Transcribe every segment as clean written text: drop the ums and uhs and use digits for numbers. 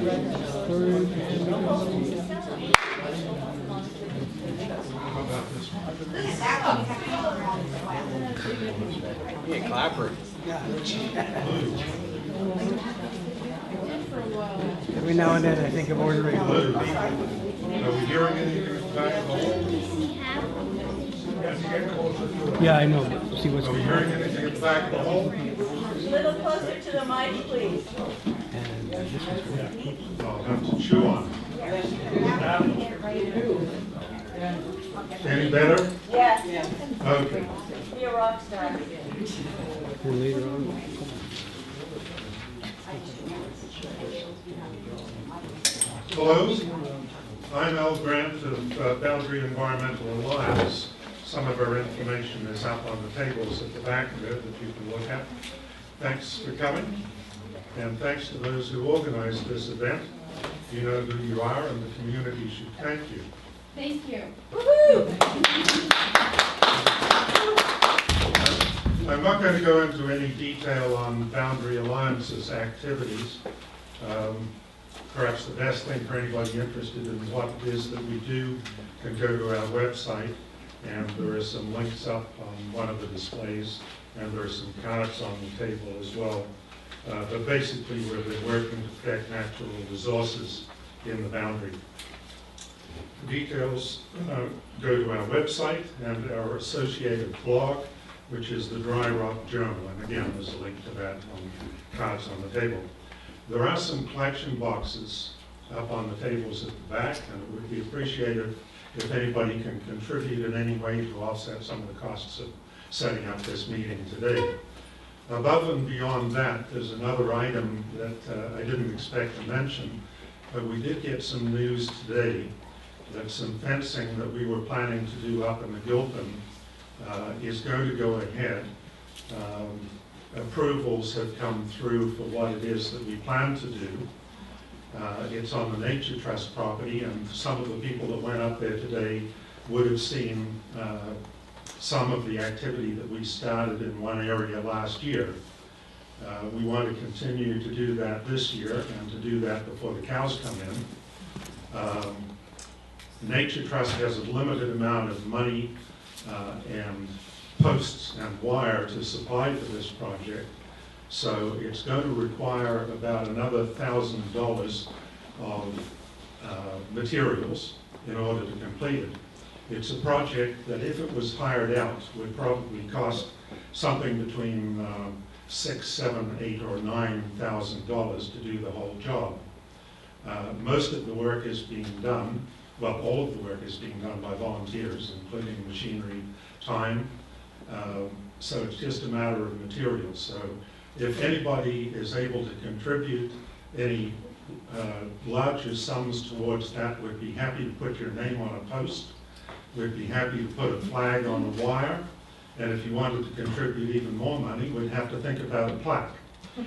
Yeah, clapper. Every now and then I think of ordering a Are we hearing anything at the back of the hall? Yeah, I know. See what's Are we going hearing on. anything at the back of the hall? A little closer to the mic, please. And this is good. I'll have to chew on it. Any better? Yes. Okay. Be a rock star. And later on. Hello, I'm Al Grant of Boundary Environmental Alliance. Some of our information is up on the tables at the back of it that you can look at. Thanks for coming, and thanks to those who organized this event. You know who you are, and the community should thank you. Thank you. Woohoo! I'm not going to go into any detail on Boundary Alliance's activities. Perhaps the best thing for anybody interested in what it is that we do can go to our website, and there are some links up on one of the displays, and there are some cards on the table as well. But basically, we've been working to protect natural resources in the boundary. The details go to our website and our associated blog, which is the Dry Rock Journal, and again, there's a link to that on cards on the table. There are some collection boxes up on the tables at the back, and it would be appreciated if anybody can contribute in any way to offset some of the costs of setting up this meeting today. Above and beyond that, there's another item that I didn't expect to mention, but we did get some news today that some fencing that we were planning to do up in the Gilpin is going to go ahead. Approvals have come through for what it is that we plan to do. It's on the Nature Trust property, and some of the people that went up there today would have seen some of the activity that we started in one area last year. We want to continue to do that this year and to do that before the cows come in. Nature Trust has a limited amount of money and posts and wire to supply for this project, so it's going to require about another $1,000 of materials in order to complete it. It's a project that, if it was hired out, would probably cost something between $6,000, $7,000, $8,000 or $9,000 to do the whole job. Most of the work is being done, well, all of the work is being done by volunteers, including machinery, time. So it's just a matter of materials. So if anybody is able to contribute any larger sums towards that, we'd be happy to put your name on a post. We'd be happy to put a flag on a wire. And if you wanted to contribute even more money, we'd have to think about a plaque.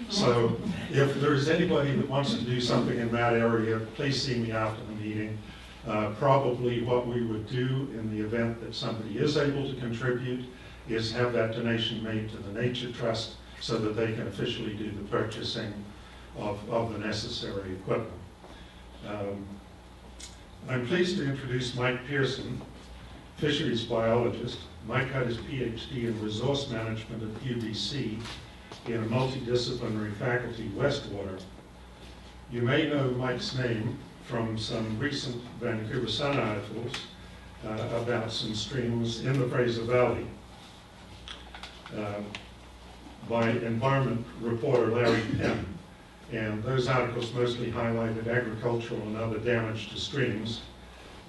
So if there's anybody that wants to do something in that area, please see me after the meeting. Probably what we would do in the event that somebody is able to contribute is have that donation made to the Nature Trust so that they can officially do the purchasing of the necessary equipment. I'm pleased to introduce Mike Pearson, fisheries biologist. Mike had his PhD in resource management at UBC in a multidisciplinary faculty, Westwater. You may know Mike's name from some recent Vancouver Sun articles about some streams in the Fraser Valley by environment reporter Larry Penn. And those articles mostly highlighted agricultural and other damage to streams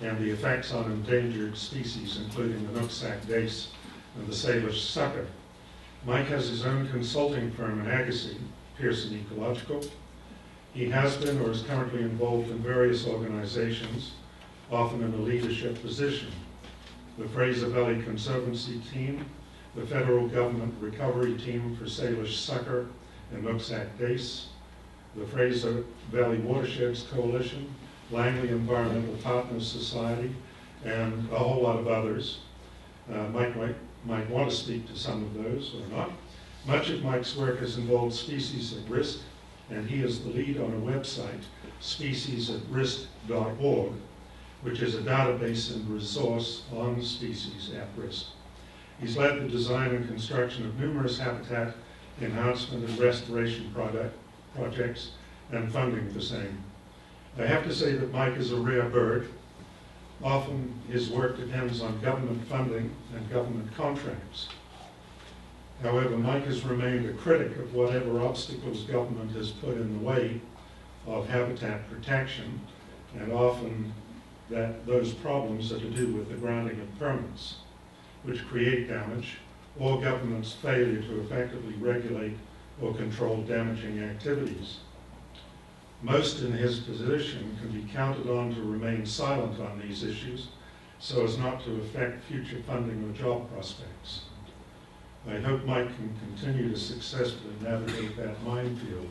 and the effects on endangered species, including the Nooksack dace and the Salish sucker. Mike has his own consulting firm in Agassiz, Pearson Ecological. He has been or is currently involved in various organizations, often in a leadership position. The Fraser Valley Conservancy Team, the Federal Government Recovery Team for Salish Sucker and Nooksack dace, the Fraser Valley Watersheds Coalition, Langley Environmental Partners Society, and a whole lot of others. Mike might want to speak to some of those or not. Much of Mike's work has involved species at risk, and he is the lead on a website speciesAtRisk.org, which is a database and resource on species at risk. He's led the design and construction of numerous habitat enhancement and restoration projects and funding the same. I have to say that Mike is a rare bird. Often his work depends on government funding and government contracts. However, Mike has remained a critic of whatever obstacles government has put in the way of habitat protection, and often those problems are to do with the granting of permits, which create damage, or government's failure to effectively regulate or control damaging activities. Most in his position can be counted on to remain silent on these issues so as not to affect future funding or job prospects. I hope Mike can continue to successfully navigate that minefield.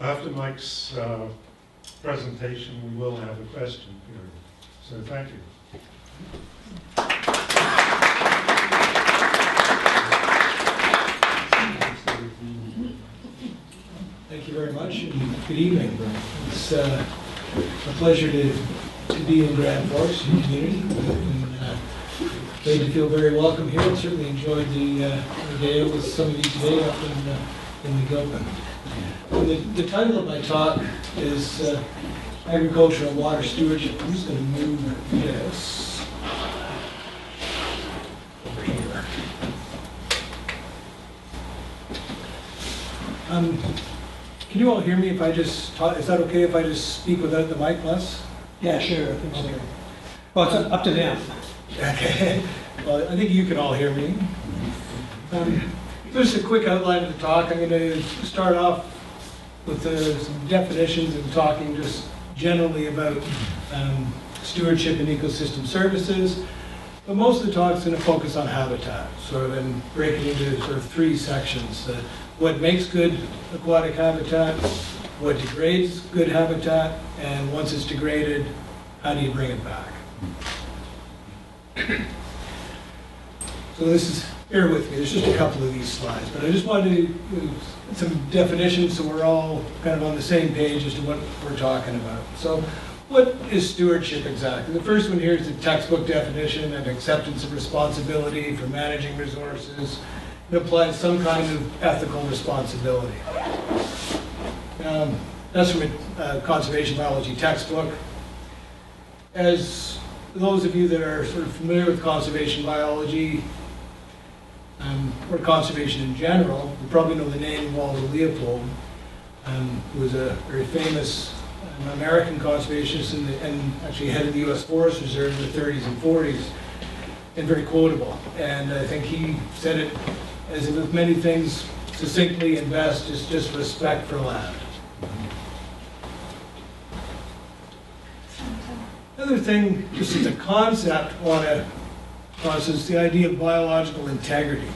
After Mike's presentation, we will have a question period. So thank you. Thank you very much, and good evening. It's a pleasure to be in Grand Forks, your community, and made to feel very welcome here. I certainly enjoyed the day with some of you today up in the Gilpin. The title of my talk is Agriculture and Water Stewardship. I'm just going to move this over here. Can you all hear me if I just talk? Is that okay if I just speak without the mic, Les? Yeah, sure, I think so. Okay. Well, it's up to them. Okay. Well, I think you can all hear me. Just a quick outline of the talk. I'm going to start off with some definitions and talking just generally about stewardship and ecosystem services. But most of the talk is going to focus on habitat, sort of, and break it into sort of three sections. What makes good aquatic habitat, what degrades good habitat, and once it's degraded, how do you bring it back? So this is, bear with me, there's just a couple of these slides, but I just wanted to some definitions so we're all kind of on the same page as to what we're talking about. So what is stewardship exactly? The first one here is the textbook definition and acceptance of responsibility for managing resources. It applies some kind of ethical responsibility. That's from a conservation biology textbook. As those of you that are sort of familiar with conservation biology, or conservation in general, you probably know the name Walter Leopold, who was a very famous American conservationist and actually head of the U.S. Forest Reserve in the 30s and 40s, and very quotable. And I think he said it, as with many things, succinctly and best, is just respect for land. Another thing, just as a concept, I want to is the idea of biological integrity.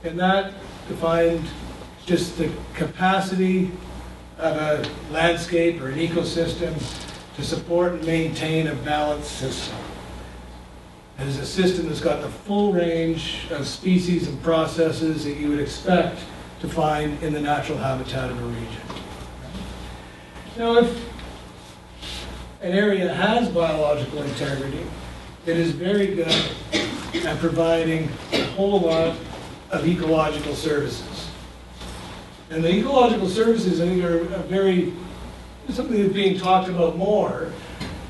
And that defined just the capacity of a landscape or an ecosystem to support and maintain a balanced system. It is a system that's got the full range of species and processes that you would expect to find in the natural habitat of a region. Now, if an area has biological integrity, it is very good at providing a whole lot of ecological services. And the ecological services, I think, are something that's being talked about more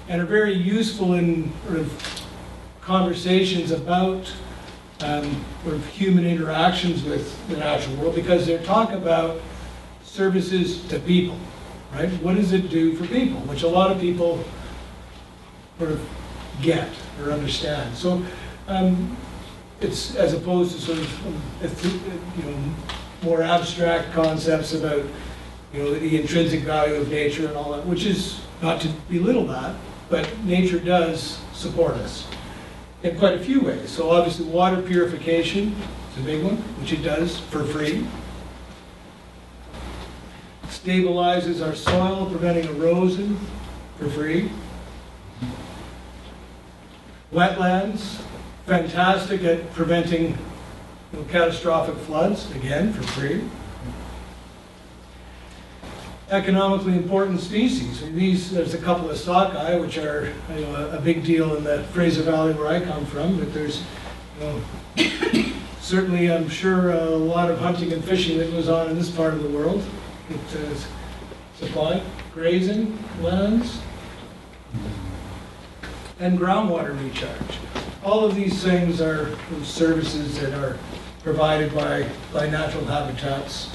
and are very useful in sort of conversations about sort of human interactions with the natural world, because they're talking about services to people, right? What does it do for people? Which a lot of people sort of get or understand. So it's, as opposed to sort of more abstract concepts about the intrinsic value of nature and all that, which is not to belittle that, but nature does support us in quite a few ways. So obviously water purification is a big one, which it does for free. Stabilizes our soil, preventing erosion for free. Wetlands, fantastic at preventing catastrophic floods, again, for free. economically important species. There's a couple of sockeye, which are a big deal in the Fraser Valley where I come from, but there's certainly, I'm sure, a lot of hunting and fishing that goes on in this part of the world. It supply grazing lands and groundwater recharge. All of these things are services that are provided by natural habitats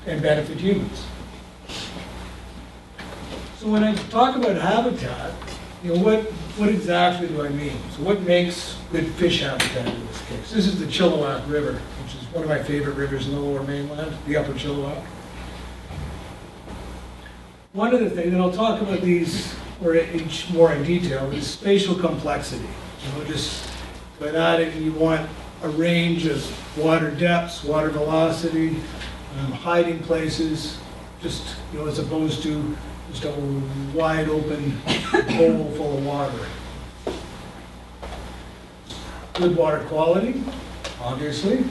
and benefit humans. So when I talk about habitat, what exactly do I mean? So what makes good fish habitat in this case? This is the Chilliwack River, which is one of my favorite rivers in the Lower Mainland, the Upper Chilliwack. One of the things, and I'll talk about these or each more in detail, is spatial complexity. Just by that you want a range of water depths, water velocity, hiding places, just as opposed to just a wide open bowl full of water. Good water quality, obviously.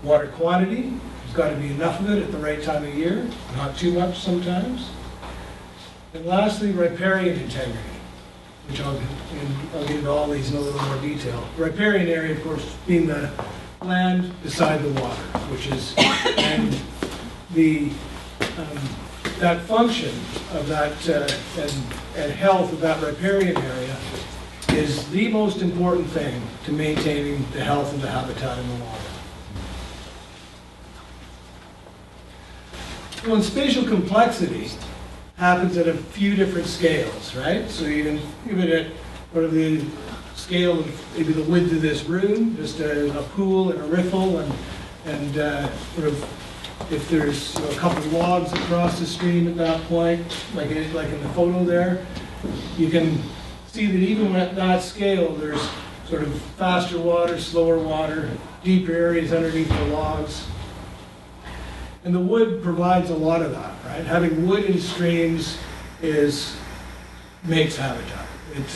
Water quantity, there's got to be enough of it at the right time of year, not too much sometimes. And lastly, riparian integrity, which I'll get into all these in a little more detail. Riparian area, of course, being the land beside the water, which is, and that function of that and health of that riparian area is the most important thing to maintaining the health of the habitat in the water. Well, in spatial complexity happens at a few different scales, right? So you can give it at whatever the scale of maybe the width of this room, just a pool and a riffle, and sort of if there's a couple of logs across the stream at that point, like in the photo there, you can see that even at that scale, there's sort of faster water, slower water, deeper areas underneath the logs. And the wood provides a lot of that, right? Having wood in streams makes habitat. It's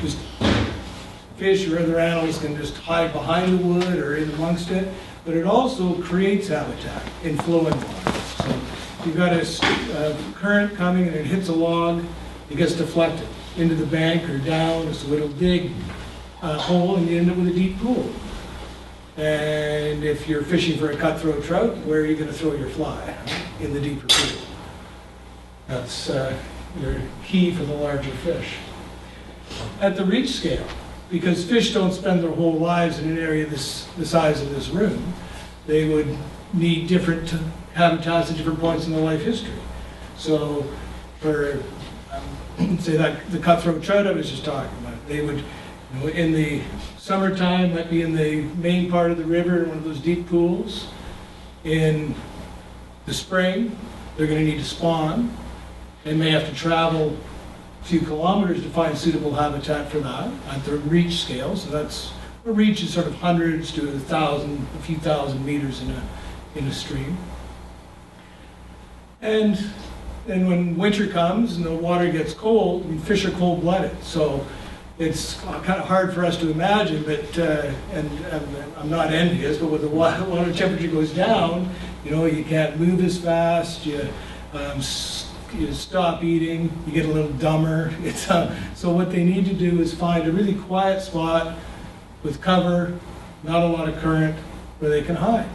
just fish or other animals can just hide behind the wood or in amongst it, but it also creates habitat in flowing water. So you've got a current coming and it hits a log, it gets deflected into the bank or down, so it'll dig a hole and you end up with a deep pool. And if you're fishing for a cutthroat trout, where are you going to throw your fly? In the deeper pool. That's your key for the larger fish. At the reach scale, because fish don't spend their whole lives in an area the size of this room, they would need different habitats at different points in their life history. So for, say, like the cutthroat trout I was just talking about, they would, in the summertime, might be in the main part of the river in one of those deep pools. In the spring, they're going to need to spawn. They may have to travel a few kilometers to find suitable habitat for that at the reach scale. So that's, a reach is sort of hundreds to a few thousand meters in a stream. And then when winter comes and the water gets cold, fish are cold-blooded. So it's kind of hard for us to imagine, but and I'm not envious, but when the water temperature goes down, you can't move as fast. You stop eating. You get a little dumber. So what they need to do is find a really quiet spot with cover, not a lot of current, where they can hide.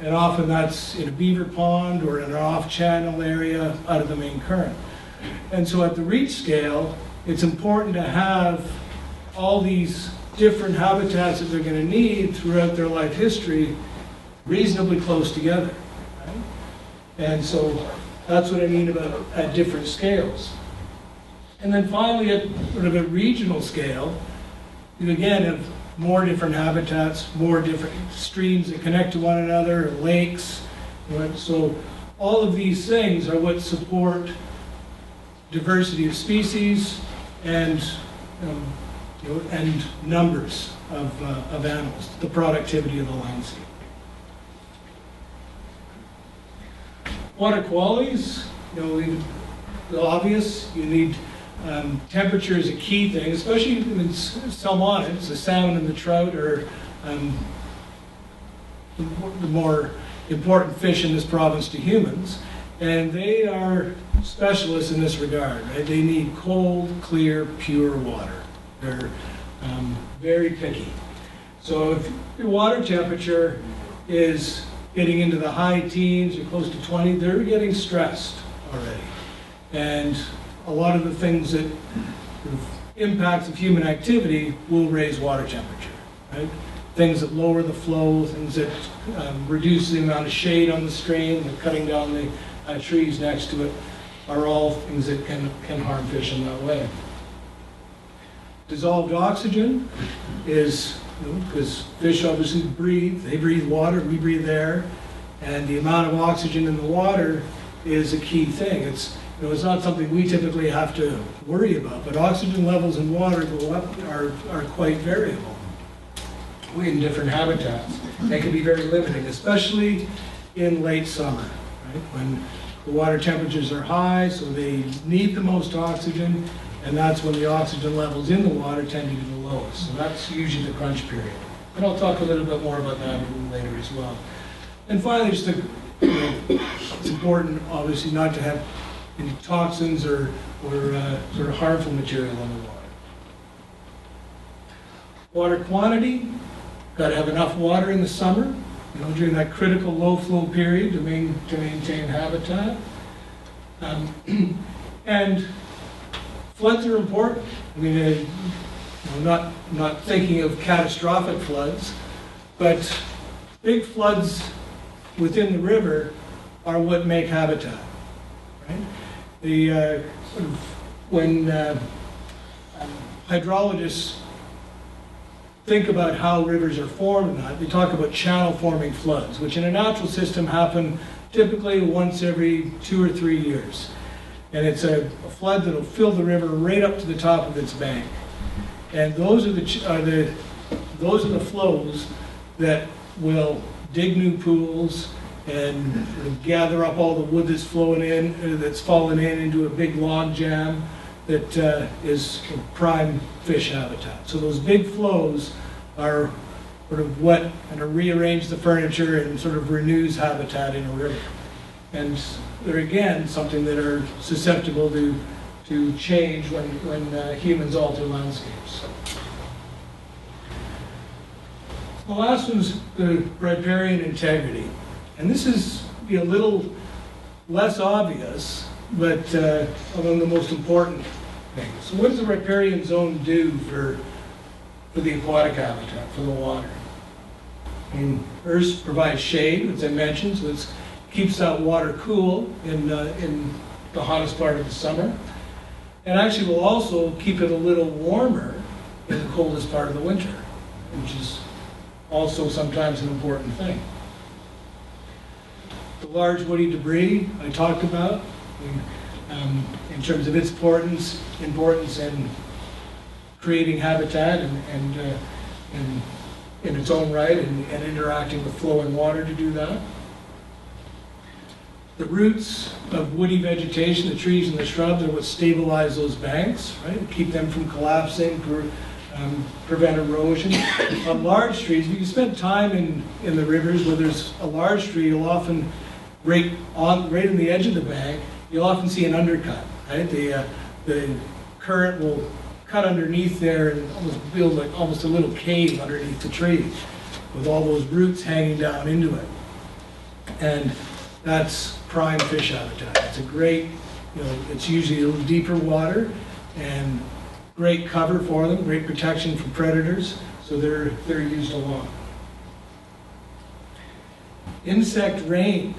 And often that's in a beaver pond or in an off-channel area out of the main current. And so at the reach scale, it's important to have all these different habitats that they're going to need throughout their life history reasonably close together. Right? And so that's what I mean about at different scales. And then finally, at sort of a regional scale, you again have more different habitats, more different streams that connect to one another, lakes. Right? So all of these things are what support diversity of species and and numbers of animals, the productivity of the landscape. Water qualities, the obvious. You need temperature is a key thing, especially in salmonids, the salmon and the trout are the more important fish in this province to humans, and they are specialists in this regard, right? They need cold, clear, pure water. They're very picky. So if your water temperature is getting into the high teens or close to 20, they're getting stressed already. And a lot of the things that impacts of human activity will raise water temperature, right? Things that lower the flow, things that reduce the amount of shade on the stream, and cutting down the trees next to it, are all things that can harm fish in that way. Dissolved oxygen is, because fish obviously breathe, they breathe water, we breathe air, and the amount of oxygen in the water is a key thing. It's not something we typically have to worry about, but oxygen levels in water go up, are quite variable in different habitats. They can be very limiting, especially in late summer, right? When the water temperatures are high, so they need the most oxygen, and that's when the oxygen levels in the water tend to be the lowest. So that's usually the crunch period. And I'll talk a little bit more about that a little later as well. And finally, it's important, obviously, not to have any toxins or sort of harmful material in the water. Water quantity, got to have enough water in the summer, during that critical low flow period to maintain habitat. And floods are important. I mean, not thinking of catastrophic floods, but big floods within the river are what make habitat, right? When hydrologists think about how rivers are formed, they talk about channel-forming floods, which in a natural system happen typically once every 2 or 3 years. And it's a flood that will fill the river right up to the top of its bank. And those are the flows that will dig new pools and gather up all the wood that's flowing in, that's fallen in into a big log jam that is prime fish habitat. So those big flows are sort of what kind of rearrange the furniture and sort of renews habitat in a river. And they're again something that are susceptible to change when humans alter landscapes. The last one's the riparian integrity. And this is a little less obvious, but among the most important things. So what does the riparian zone do for the aquatic habitat, for the water? I mean, Earth provides shade, as I mentioned, so it keeps that water cool in the hottest part of the summer. And actually will also keep it a little warmer in the coldest part of the winter, which is also sometimes an important thing. The large woody debris I talked about, in terms of its importance in creating habitat and in its own right and interacting with flowing water to do that. The roots of woody vegetation, the trees and the shrubs, are what stabilize those banks, right? Keep them from collapsing, prevent erosion. On large trees, if you spend time in the rivers where there's a large tree, you'll often, right in the edge of the bank, you'll often see an undercut, right? The current will cut underneath there and almost build like almost a little cave underneath the tree with all those roots hanging down into it. And that's prime fish habitat. It's a great, it's usually a little deeper water and great cover for them, great protection from predators, so they're used a lot. Insect rain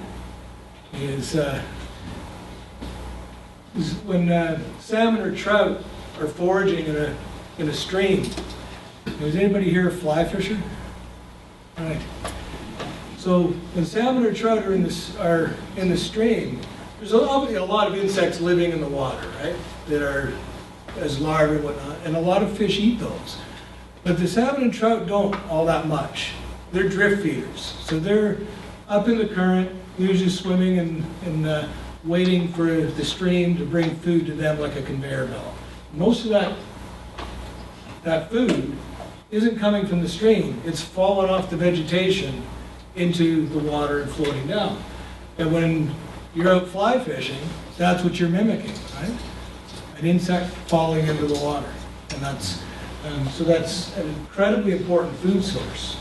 is when salmon or trout are foraging in a stream. Is anybody here a fly fisher? All right. So when salmon or trout are in the stream, there's obviously a lot of insects living in the water, right? That are as larvae and whatnot, and a lot of fish eat those. But the salmon and trout don't all that much. They're drift feeders, so they're up in the current, usually swimming and waiting for the stream to bring food to them like a conveyor belt. Most of that food isn't coming from the stream. It's fallen off the vegetation into the water and floating down. And when you're out fly fishing, that's what you're mimicking, right? An insect falling into the water. And so that's an incredibly important food source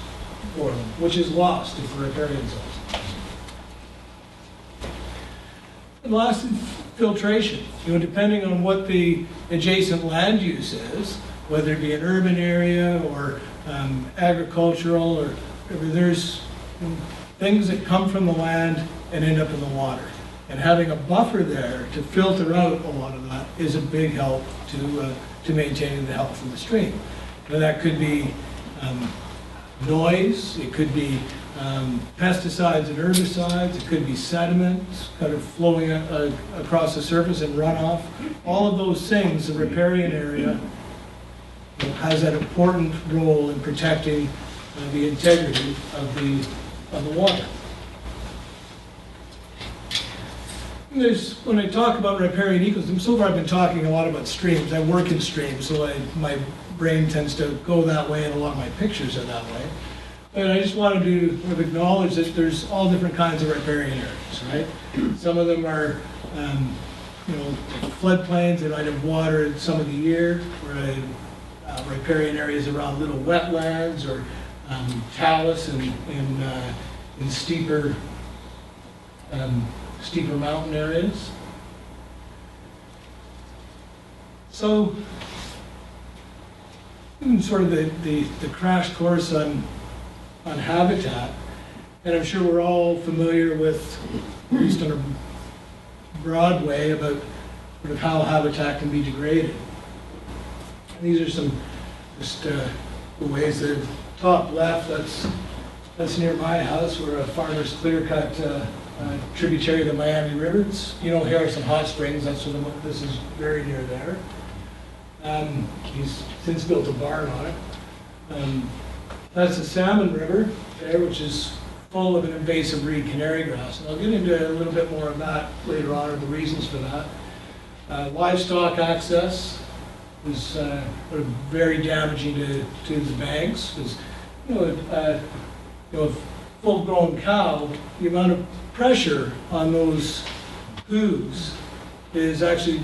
for them, which is lost if riparian zones. And last is filtration. Depending on what the adjacent land use is, whether it be an urban area or agricultural, or there's things that come from the land and end up in the water. And having a buffer there to filter out a lot of that is a big help to maintaining the health of the stream. Now, that could be noise, it could be pesticides and herbicides, it could be sediment kind of flowing across the surface and runoff. All of those things, the riparian area has that important role in protecting the integrity of the water. When I talk about riparian ecosystems, so far I've been talking a lot about streams. I work in streams, so my brain tends to go that way, and a lot of my pictures are that way. But I just wanted to sort of acknowledge that there's all different kinds of riparian areas, right? Some of them are, floodplains. They might have water some of the year, where riparian areas around little wetlands or talus in steeper mountain areas. So, sort of the crash course on habitat, and I'm sure we're all familiar with, at least in a broad way, about sort of how habitat can be degraded. And these are some just the ways that top left, that's near my house, where a farmer's clear cut tributary of the Miami River. Here are some hot springs. That's what this is, very near there. He's since built a barn on it. That's the Salmon River there, which is full of an invasive reed canary grass. And I'll get into a little bit more of that later on, or the reasons for that. Livestock access is very damaging to the banks. Because, a full-grown cow, the amount of pressure on those hooves is actually,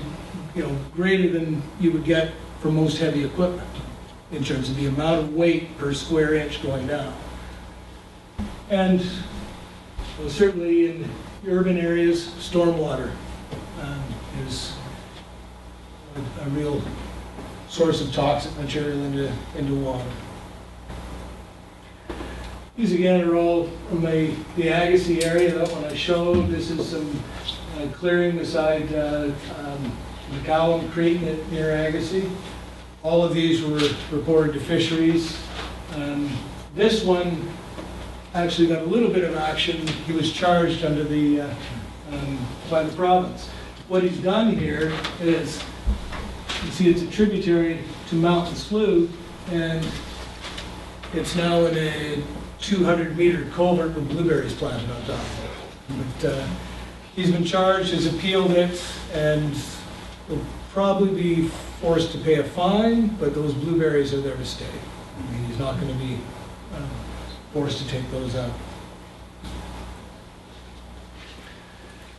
greater than you would get for most heavy equipment in terms of the amount of weight per square inch going down. And certainly in urban areas, stormwater is a real source of toxic material into water. These again are all from the Agassiz area. That one I showed. This is some clearing beside McCallum Creek near Agassiz. All of these were reported to fisheries. This one actually got a little bit of action. He was charged under by the province. What he's done here is, you see it's a tributary to Mountain Slough, and it's now in a 200-meter culvert with blueberries planted on top of it. But he's been charged, has appealed it, and will probably be forced to pay a fine, but those blueberries are there to stay. He's not going to be forced to take those out.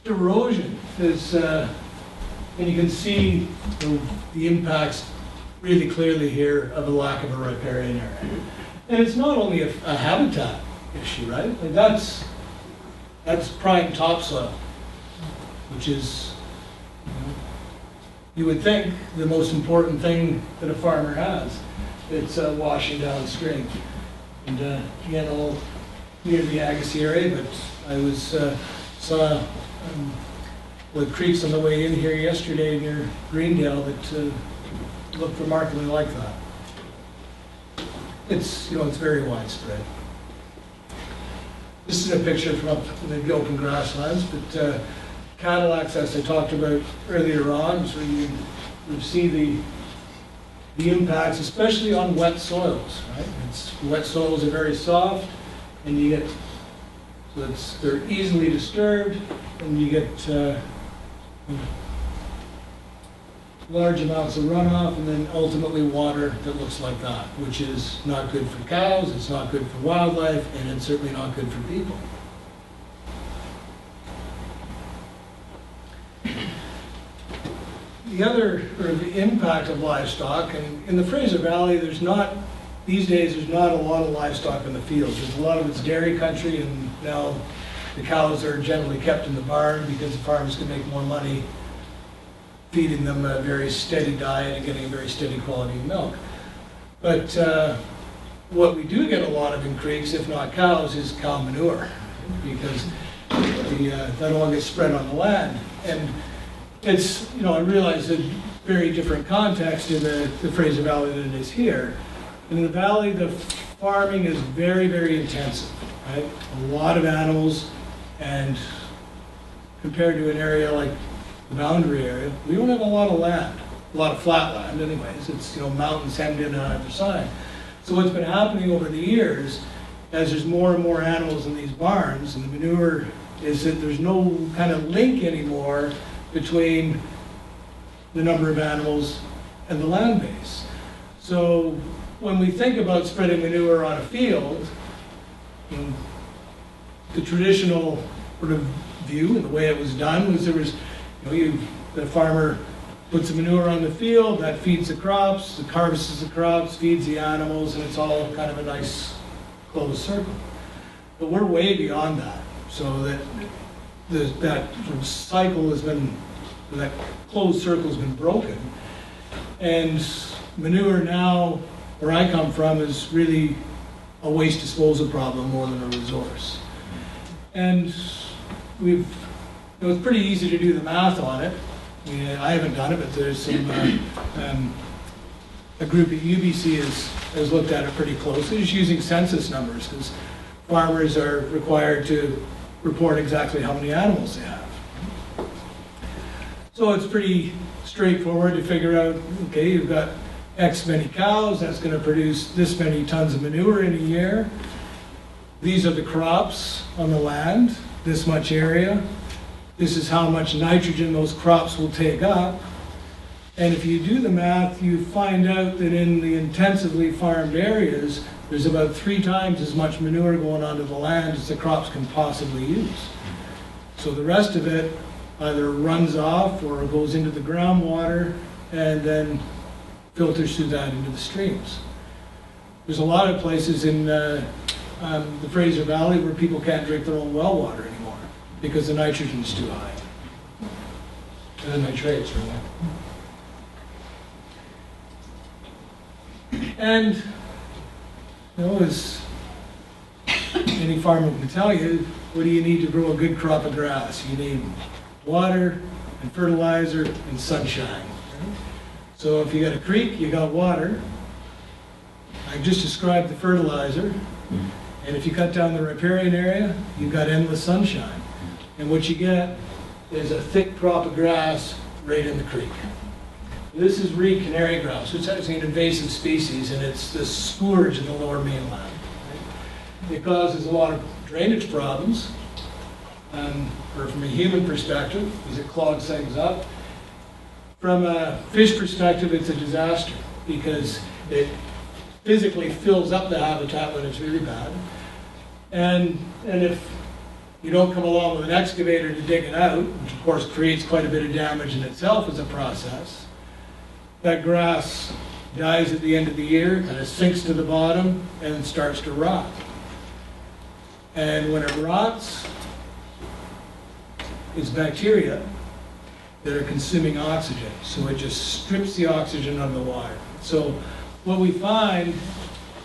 Erosion is, and you can see the impacts really clearly here of a lack of a riparian area. And it's not only a habitat issue, right? Like that's prime topsoil, which is, you would think, the most important thing that a farmer has. It's washing downstream. And again, all near the Agassiz area, but I saw the creeks on the way in here yesterday near Greendale that looked remarkably like that. It's very widespread. This is a picture from up in the open grasslands, but cattle access I talked about earlier on, so you see the impacts, especially on wet soils, right? Wet soils are very soft, and you get, they're easily disturbed, and you get large amounts of runoff, and then ultimately water that looks like that, which is not good for cows, it's not good for wildlife, and it's certainly not good for people. The other, or the impact of livestock, and in the Fraser Valley, these days, there's not a lot of livestock in the fields. There's a lot of it's dairy country, and now the cows are generally kept in the barn because the farmers can make more money feeding them a very steady diet and getting a very steady quality of milk. But what we do get a lot of in creeks, if not cows, is cow manure, because that all gets spread on the land. And it's, I realize a very different context in the Fraser Valley than it is here. In the valley, the farming is very, very intensive, right? A lot of animals, and compared to an area like the boundary area, we don't have a lot of land, a lot of flat land anyways. It's, mountains hemmed in on either side. So what's been happening over the years, as there's more and more animals in these barns, and the manure, is that there's no kind of link anymore between the number of animals and the land base. So when we think about spreading manure on a field, the traditional sort of view and the way it was done was there was, the farmer puts the manure on the field, that feeds the crops, harvests the crops, feeds the animals, and it's all kind of a nice closed circle. But we're way beyond that, so that that sort of cycle has been, that closed circle has been broken. And manure now, where I come from, is really a waste disposal problem more than a resource. And it's pretty easy to do the math on it. I haven't done it, but there's some, a group at UBC has looked at it pretty closely, just using census numbers, because farmers are required to report exactly how many animals they have. So it's pretty straightforward to figure out, okay, you've got X many cows, that's going to produce this many tons of manure in a year. These are the crops on the land, this much area. This is how much nitrogen those crops will take up. And if you do the math, you find out that in the intensively farmed areas, there's about 3 times as much manure going onto the land as the crops can possibly use. So the rest of it either runs off or goes into the groundwater and then filters through that into the streams. There's a lot of places in the Fraser Valley where people can't drink their own well water anymore because the nitrogen is too high. And the nitrates, really. And, as any farmer can tell you, what do you need to grow a good crop of grass? You need water and fertilizer and sunshine. So if you got a creek, you got water. I just described the fertilizer. And if you cut down the riparian area, you've got endless sunshine. And what you get is a thick crop of grass right in the creek. This is reed canary grouse, which is actually an invasive species, and it's the scourge in the lower mainland. It causes a lot of drainage problems, or from a human perspective, because it clogs things up. From a fish perspective, it's a disaster, because it physically fills up the habitat when it's really bad. And if you don't come along with an excavator to dig it out, which of course creates quite a bit of damage in itself as a process, that grass dies at the end of the year, and it sinks to the bottom and starts to rot. And when it rots, it's bacteria that are consuming oxygen. So it just strips the oxygen out of the water. So what we find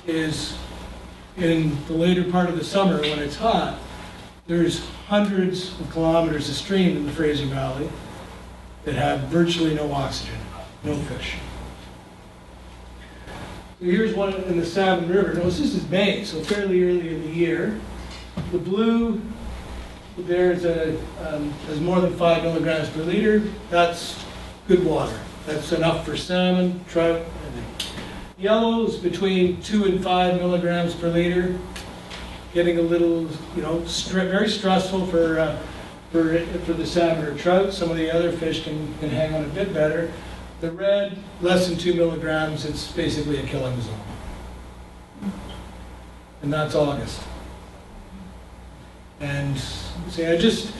is in the later part of the summer when it's hot, there's hundreds of kilometers of stream in the Fraser Valley that have virtually no oxygen, no fish. So here's one in the Salmon River. Notice this is May, so fairly early in the year. The blue there is more than 5 milligrams per liter. That's good water. That's enough for salmon, trout, and yellow is between 2 and 5 milligrams per liter. Getting a little, very stressful for the salmon or trout. Some of the other fish can hang on a bit better. The red, less than 2 milligrams, it's basically a killing zone. And that's August. And see, I just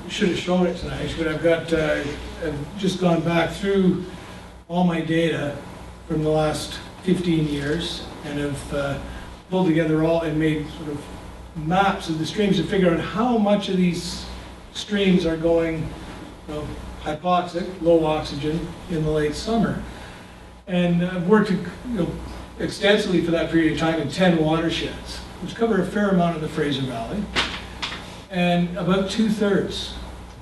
should have shown it tonight, but I've just gone back through all my data from the last 15 years and have pulled together all and made sort of maps of the streams to figure out how much of these streams are going, you know, hypoxic, low oxygen, in the late summer. And I've worked, you know, extensively for that period of time in 10 watersheds, which cover a fair amount of the Fraser Valley. And about 2/3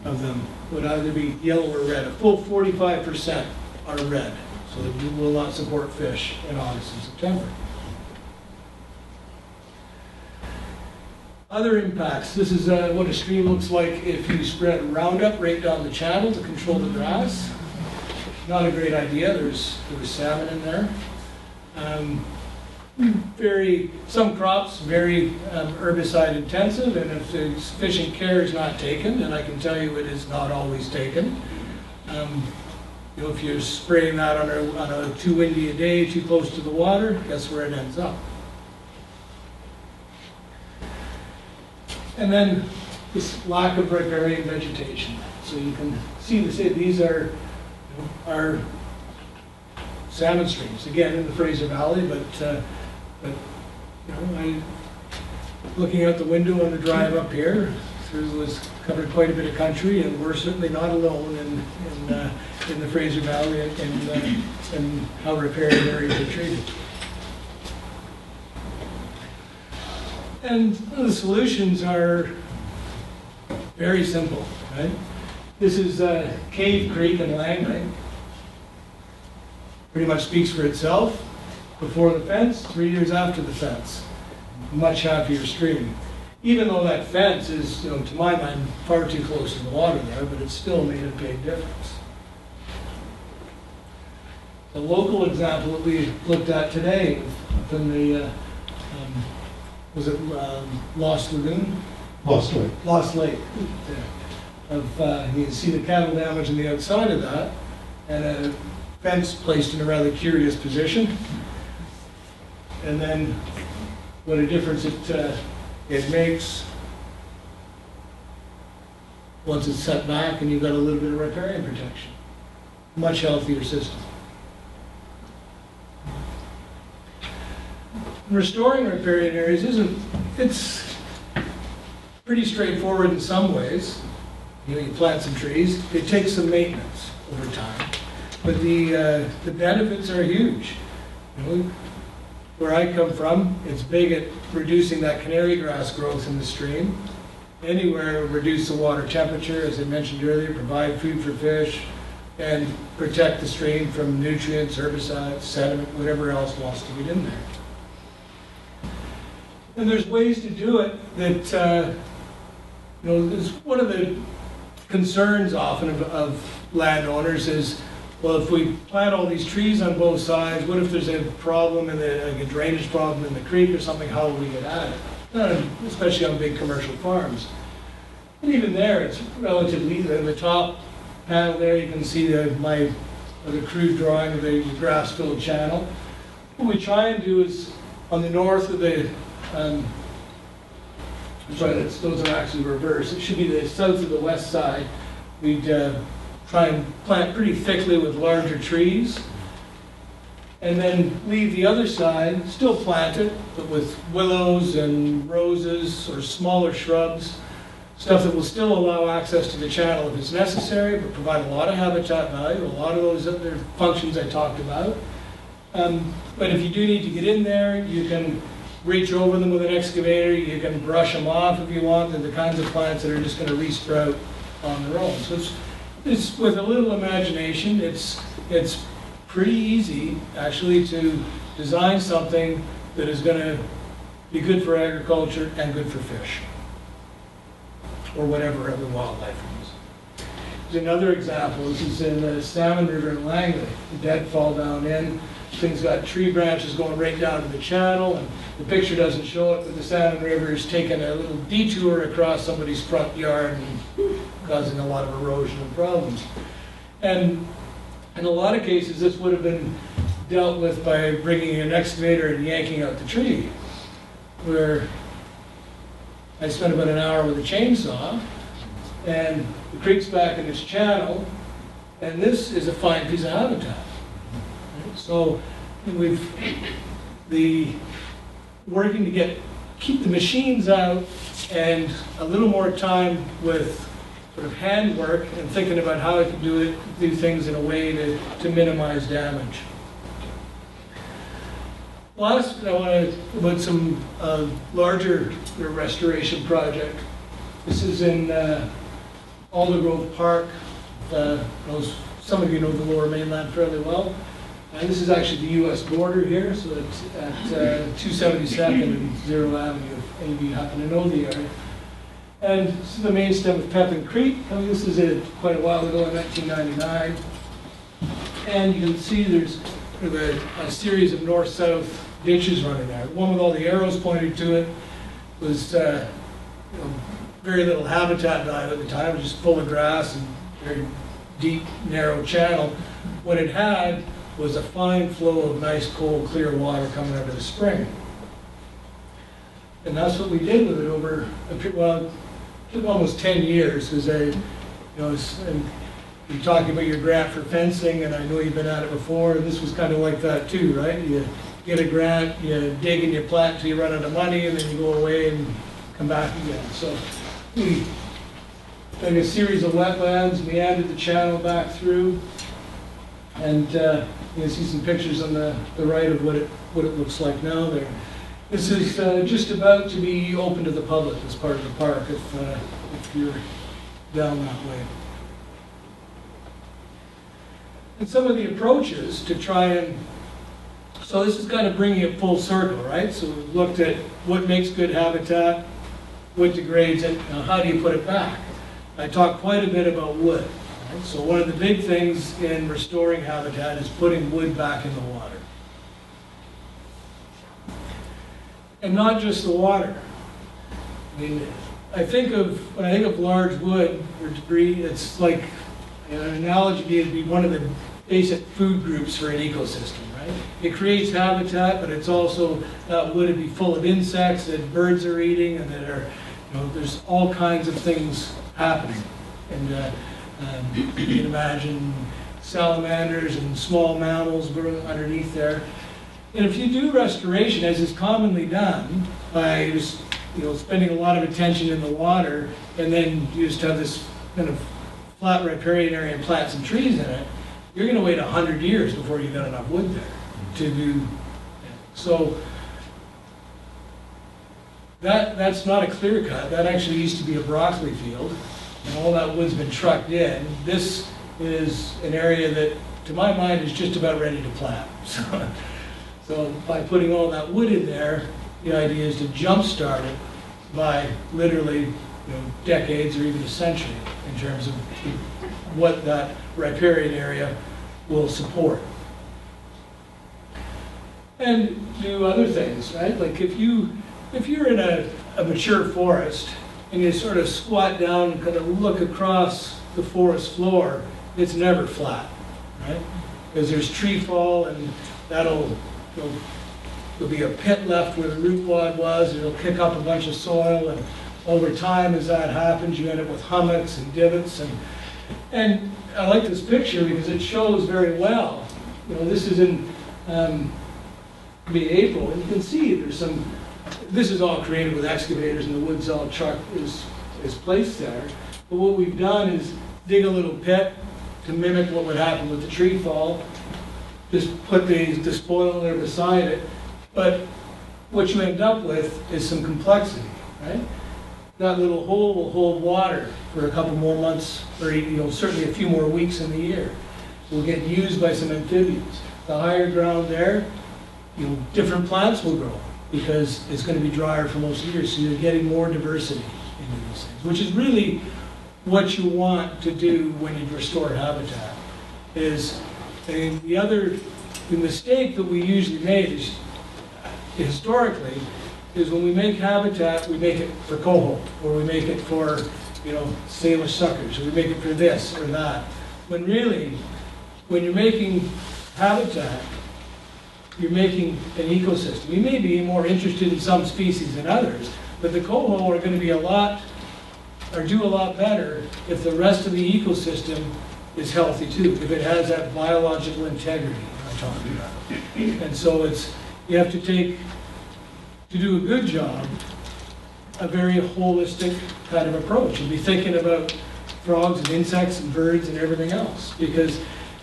of them would either be yellow or red. A full 45% are red, so that you will not support fish in August and September. Other impacts. This is what a stream looks like if you spread Roundup right down the channel to control the grass. Not a great idea. There was salmon in there. Some crops very herbicide intensive, and if the sufficient care is not taken, and I can tell you it is not always taken. You know, if you're spraying that on a too windy a day, too close to the water, guess where it ends up? And then this lack of riparian vegetation. So you can see these are, you know, our salmon streams, again in the Fraser Valley, but you know, looking out the window on the drive up here, was covered quite a bit of country, and we're certainly not alone in the Fraser Valley and how riparian areas are treated. And the solutions are very simple, right? This is Cave Creek in Langley. Pretty much speaks for itself. Before the fence, 3 years after the fence. Much happier stream. Even though that fence is, you know, to my mind, far too close to the water there, but it still made a big difference. The local example that we looked at today, up in the, was it Lost Lagoon? Lost Lake. Lost Lake. You can see the cattle damage on the outside of that, and a fence placed in a rather curious position. And then what a difference it makes once it's set back and you've got a little bit of riparian protection. Much healthier system. Restoring riparian areas it's pretty straightforward in some ways. You know, you plant some trees. It takes some maintenance over time, but the benefits are huge. You know, where I come from, it's big at reducing that canary grass growth in the stream. Anywhere reduce the water temperature, as I mentioned earlier, provide food for fish, and protect the stream from nutrients, herbicides, sediment, whatever else wants to get in there. And there's ways to do it that, you know, is one of the concerns often of landowners is, well, if we plant all these trees on both sides, what if there's a problem like a drainage problem in the creek or something? How will we get at it? Especially on big commercial farms. And even there, it's relatively easy. In the top panel there, you can see the crude drawing of the grass-filled channel. What we try and do is on the north of the, those are actually reversed. It should be the south of the west side. We'd try and plant pretty thickly with larger trees, and then leave the other side still planted, but with willows and roses or smaller shrubs, stuff that will still allow access to the channel if it's necessary, but provide a lot of habitat value, a lot of those other functions I talked about. But if you do need to get in there, you can reach over them with an excavator, you can brush them off if you want. They're the kinds of plants that are just going to re-sprout on their own. So it's with a little imagination, it's pretty easy actually to design something that is going to be good for agriculture and good for fish, or whatever other wildlife is. There's another example. This is in the Salmon River in Langley. The deadfall down in. Things got tree branches going right down to the channel, and the picture doesn't show it, but the Salmon River is taking a little detour across somebody's front yard and causing a lot of erosion and problems. And in a lot of cases, this would have been dealt with by bringing an excavator and yanking out the tree, where I spent about an hour with a chainsaw, and the creek's back in its channel, and this is a fine piece of habitat. So working to keep the machines out and a little more time with sort of handwork and thinking about how I could do things in a way to minimize damage. Last, I want to about some larger restoration project. This is in Aldergrove Park. Some of you know the Lower Mainland fairly well. And this is actually the U.S. border here, so it's at 272nd and 0 Avenue, if any of you happen to know the area. And this is the main stem of Pepin Creek. I mean, this is quite a while ago in 1999. And you can see there's a series of north-south ditches running there. The one with all the arrows pointed to it was very little habitat value at the time. It was just full of grass and very deep, narrow channel. What it had was a fine flow of nice, cold, clear water coming out of the spring. And that's what we did with it over, well, it took almost 10 years, because and you're talking about your grant for fencing, and I know you've been at it before, and this was kind of like that too, right? You get a grant, you dig and you plant until you run out of money, and then you go away and come back again. So we did a series of wetlands, meandered the channel back through, and you can see some pictures on the right of what it looks like now there. This is just about to be open to the public as part of the park if you're down that way. And some of the approaches to try and, so this is kind of bringing it full circle, right? So we've looked at what makes good habitat, what degrades it, and how do you put it back? I talked quite a bit about wood. Right? So one of the big things in restoring habitat is putting wood back in the water. And not just the water. I mean, when I think of large wood or debris, it's like, an analogy would be one of the basic food groups for an ecosystem, right? It creates habitat, but it's also, that wood would be full of insects that birds are eating, and that are, there's all kinds of things happening. And you can imagine salamanders and small mammals growing underneath there. And if you do restoration, as is commonly done, by just, spending a lot of attention in the water, and then you just have this kind of flat riparian area and plant some trees in it, you're going to wait 100 years before you've got enough wood there to do. So that's not a clear cut. That actually used to be a broccoli field, and all that wood's been trucked in. This is an area that, to my mind, is just about ready to plant. So by putting all that wood in there, the idea is to jumpstart it by literally decades or even a century in terms of what that riparian area will support. And do other things, right? Like if you're in a mature forest and you sort of squat down and kind of look across the forest floor, it's never flat, right? Because there's tree fall, and there'll be a pit left where the root wad was, and it'll kick up a bunch of soil, and over time, as that happens, you end up with hummocks and divots. And I like this picture because it shows very well. This is in April, and you can see there's this is all created with excavators, and the wood's all trucked, is placed there. But what we've done is dig a little pit to mimic what would happen with the tree fall. Just put the spoil there beside it. But what you end up with is some complexity, right? That little hole will hold water for a couple more months, or certainly a few more weeks in the year. It will get used by some amphibians. The higher ground there, different plants will grow because it's going to be drier for most of the year, so you're getting more diversity into these things, which is really what you want to do when you restore habitat. The mistake that we usually make is, historically, is when we make habitat, we make it for coho, or we make it for, Salish suckers, or we make it for this or that. when really, when you're making habitat, you're making an ecosystem. You may be more interested in some species than others, but the coho are going to be a lot, or do a lot better if the rest of the ecosystem is healthy too, if it has that biological integrity I'm talking about. And so you have to take, to do a good job, a very holistic kind of approach and be thinking about frogs and insects and birds and everything else. Because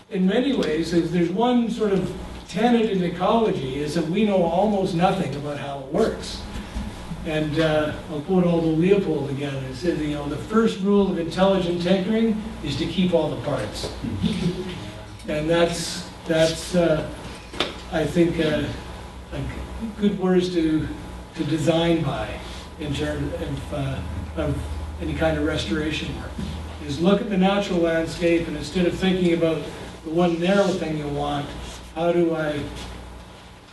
in many ways, there's one sort of tenet in ecology is that we know almost nothing about how it works. And I'll quote Aldo Leopold again. It said, you know, the first rule of intelligent tinkering is to keep all the parts. And that's I think, good words to design by in terms of any kind of restoration work. Is look at the natural landscape, and instead of thinking about the one narrow thing you want, how do I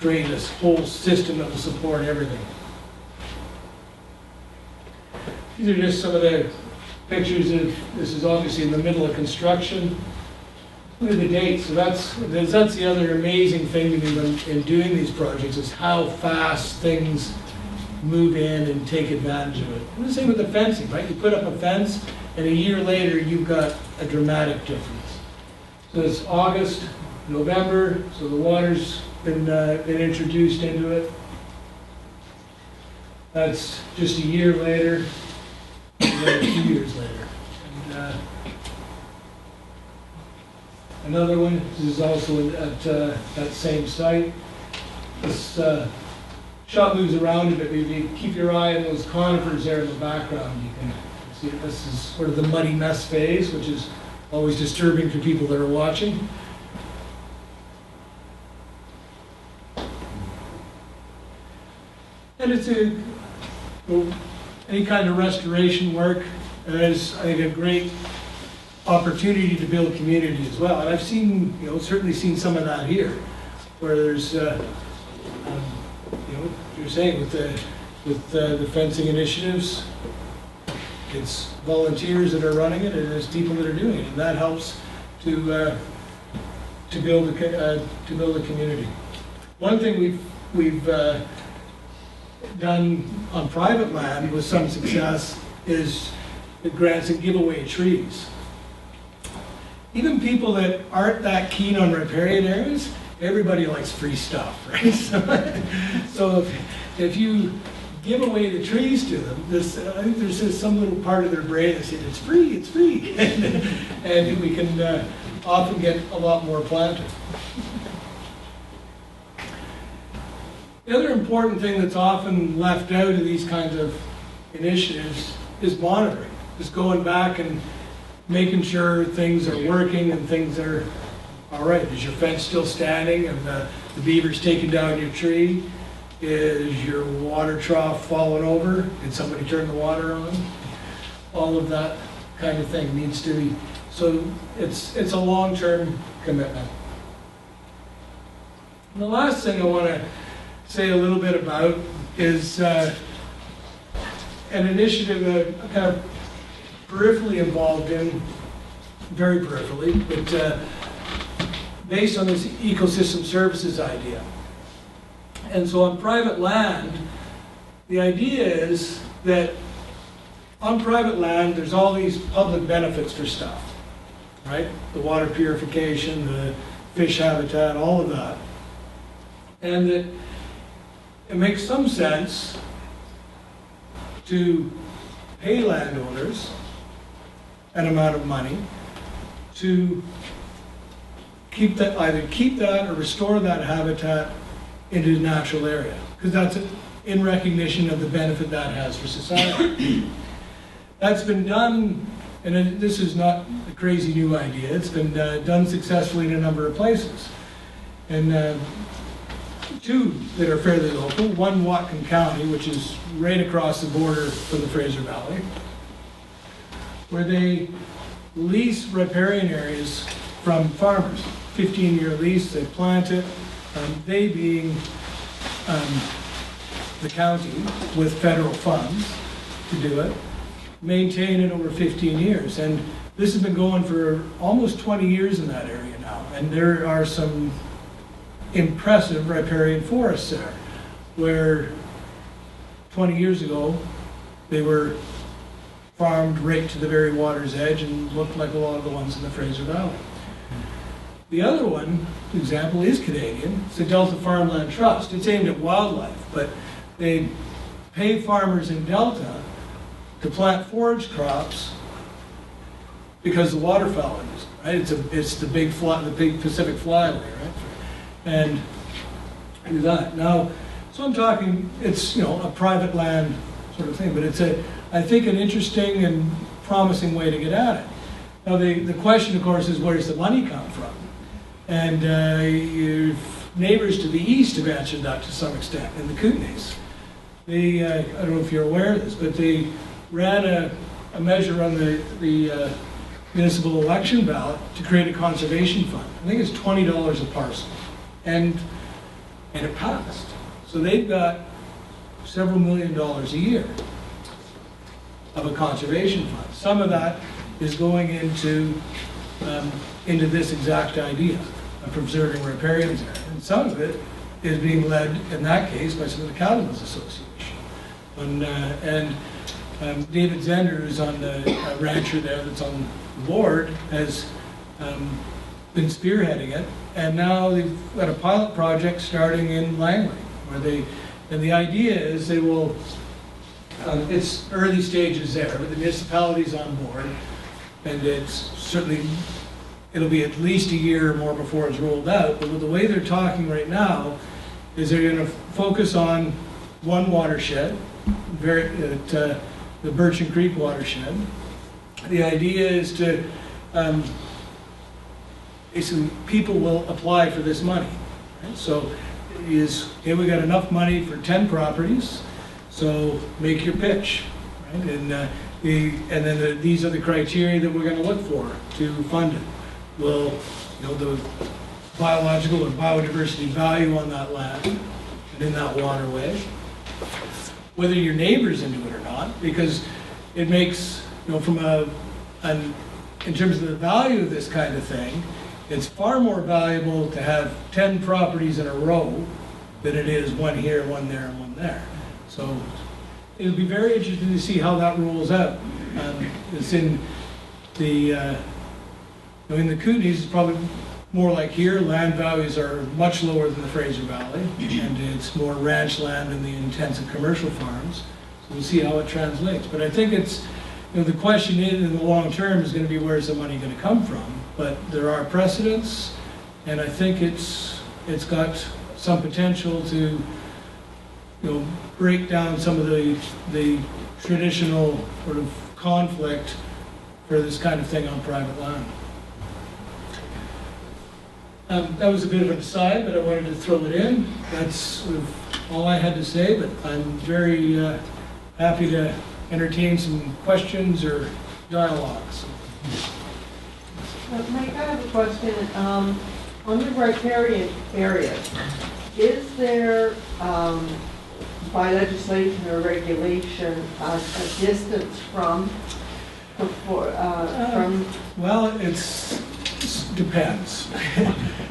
create this whole system that will support everything? These are just some of the pictures of, this is obviously in the middle of construction. Look at the dates. So that's the other amazing thing to me in doing these projects, is how fast things move in and take advantage of it. And the same with the fencing, right? You put up a fence, and a year later, you've got a dramatic difference. So it's August, November, so the water's been introduced into it. That's just a year later, and then 2 years later. And another one, this is also at that same site. This shot moves around a bit, but if you keep your eye on those conifers there in the background, you can see this is sort of the muddy mess phase, which is always disturbing for people that are watching. And it's any kind of restoration work is, I think, a great opportunity to build community as well. And I've seen, certainly seen some of that here, where there's, you're saying with the fencing initiatives, it's volunteers that are running it, and it's people that are doing it, and that helps to build a community. One thing we've done on private land with some success is the grants and giveaway trees. Even people that aren't that keen on riparian areas, everybody likes free stuff, right? So if you give away the trees to them, I think there's just some little part of their brain that says, it's free, it's free. And we can often get a lot more planted. The other important thing that's often left out of these kinds of initiatives is monitoring. Just going back and making sure things are working and things are all right. Is your fence still standing? And the beaver's taking down your tree? Is your water trough falling over? Did somebody turn the water on? All of that kind of thing needs to be, so it's a long-term commitment. And the last thing I want to say a little bit about is an initiative that I'm kind of peripherally involved in, very peripherally, but based on this ecosystem services idea. And so on private land, the idea is that on private land, there's all these public benefits for stuff, right? The water purification, the fish habitat, all of that. And that it makes some sense to pay landowners an amount of money to either keep that or restore that habitat into the natural area, because that's in recognition of the benefit that has for society. That's been done, and this is not a crazy new idea, it's been done successfully in a number of places. And two that are fairly local, one Whatcom County, which is right across the border from the Fraser Valley, where they lease riparian areas from farmers. 15-year lease, they plant it, they being the county with federal funds to do it. maintain it over 15 years. And this has been going for almost 20 years in that area now. And there are some impressive riparian forests there, where 20 years ago, they were farmed right to the very water's edge and looked like a lot of the ones in the Fraser Valley. The other one, example, is Canadian. It's the Delta Farmland Trust. It's aimed at wildlife, but they pay farmers in Delta to plant forage crops because the waterfowl is, right? It's the big Pacific flyway, right? And do that. Now, so I'm talking, it's, a private land sort of thing, but it's I think an interesting and promising way to get at it. Now, the question, of course, is where does the money come from? And your neighbors to the east have answered that to some extent, in the Kootenays. They, I don't know if you're aware of this, but they ran a measure on the municipal election ballot to create a conservation fund. I think it's $20 a parcel, and it passed. So they've got several $1 million a year of a conservation fund. Some of that is going into this exact idea of preserving riparian area. And some of it is being led, in that case, by some of the Cattlemen's Association. And David Zender, who's on the rancher there that's on the board, has been spearheading it. And now they've got a pilot project starting in Langley, and the idea is they will, it's early stages there, but the municipality's on board, and it'll be at least a year or more before it's rolled out. But with the way they're talking right now, is they're going to focus on one watershed, the Birchen Creek watershed. The idea is to, basically, people will apply for this money. Right? So, okay, we got enough money for 10 properties, so make your pitch. Right? And then these are the criteria that we're going to look for to fund it. Will, the biological or biodiversity value on that land and in that waterway, whether your neighbor's into it or not, because it makes, from in terms of the value of this kind of thing, it's far more valuable to have 10 properties in a row than it is one here, one there, and one there. So it'll be very interesting to see how that rolls out. It's in the in the Kootenays, it's probably more like here. Land values are much lower than the Fraser Valley, and it's more ranch land and the intensive commercial farms. So we'll see how it translates. But I think it's, the question in the long term is going to be where's the money going to come from. But there are precedents, and I think it's got some potential to, break down some of the traditional sort of conflict for this kind of thing on private land. That was a bit of an aside, but I wanted to throw it in. That's sort of all I had to say, but I'm very happy to entertain some questions or dialogues. Mike, I have a question. On the riparian area, is there, by legislation or regulation, a distance from? Well, it depends.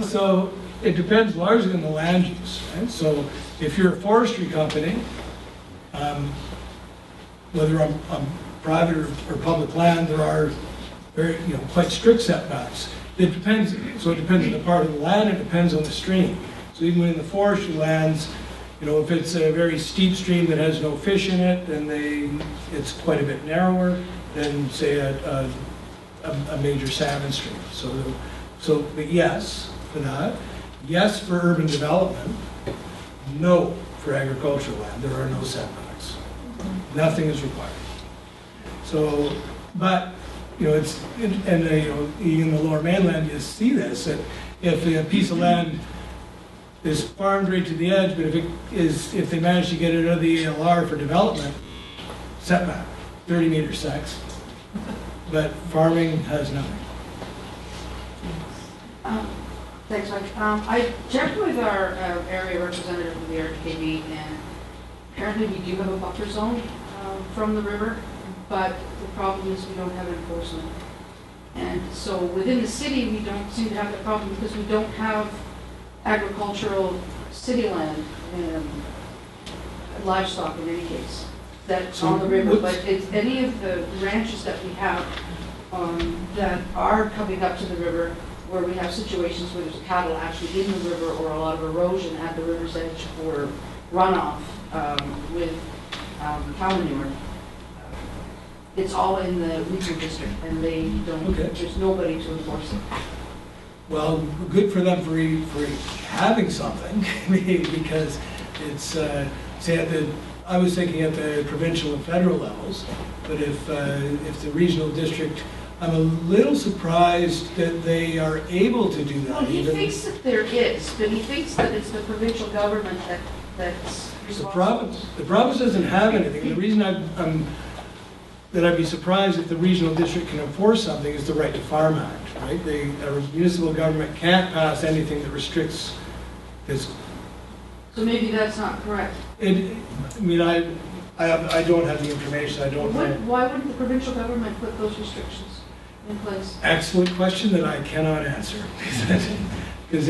So it depends largely on the land use, right? So if you're a forestry company, whether on private or public land, there are very, quite strict setbacks. It depends. So it depends on the part of the land. It depends on the stream. So even in the forestry lands, if it's a very steep stream that has no fish in it, then it's quite a bit narrower than, say, a major salmon stream. But yes for that. Yes for urban development. No for agricultural land. There are no setbacks. Nothing is required. So, but it's in the Lower Mainland, you see this, that if a piece of land is farmed right to the edge, but if they manage to get it out of the ALR for development, setback, 30-meter setbacks. But farming has nothing. Thanks, Mike. I checked with our area representative of the RTKB, and apparently we do have a buffer zone from the river but the problem is we don't have enforcement. And so within the city, we don't seem to have the problem because we don't have agricultural city land, livestock in any case, that's on the river. But it's any of the ranches that we have that are coming up to the river, where we have situations where there's cattle actually in the river or a lot of erosion at the river's edge or runoff with cow manure. It's all in the regional district, and they don't, Okay. there's nobody to enforce it. Well, good for them for having something, because it's, say, I was thinking at the provincial and federal levels, but if the regional district, I'm a little surprised that they are able to do that. Well, he even- thinks that there is, but he thinks that it's the provincial government that's responsible. The province doesn't have anything. The reason I'd be surprised if the regional district can enforce something is the Right to Farm Act, right? Our municipal government can't pass anything that restricts this. So maybe that's not correct. I don't have the information, I don't know. Why wouldn't the provincial government put those restrictions in place? Excellent question that I cannot answer. Because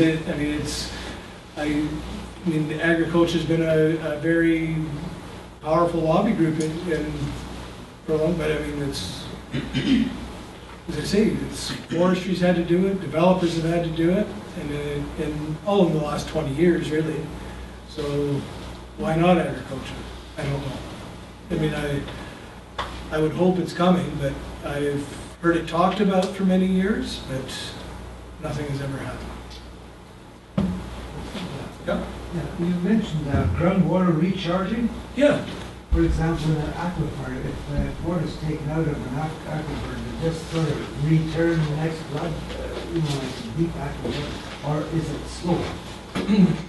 agriculture's been a very powerful lobby group for a long, but it's, as I say, forestry's had to do it, developers have had to do it, and all in the last 20 years, really. So why not agriculture? I don't know. I would hope it's coming, but I've heard it talked about for many years, but nothing has ever happened. Yeah. Yeah, you mentioned groundwater recharging. Yeah. For example, in an aquifer, if water is taken out of an aquifer, does it just sort of return the next flood, like deep aquifer, or is it slow?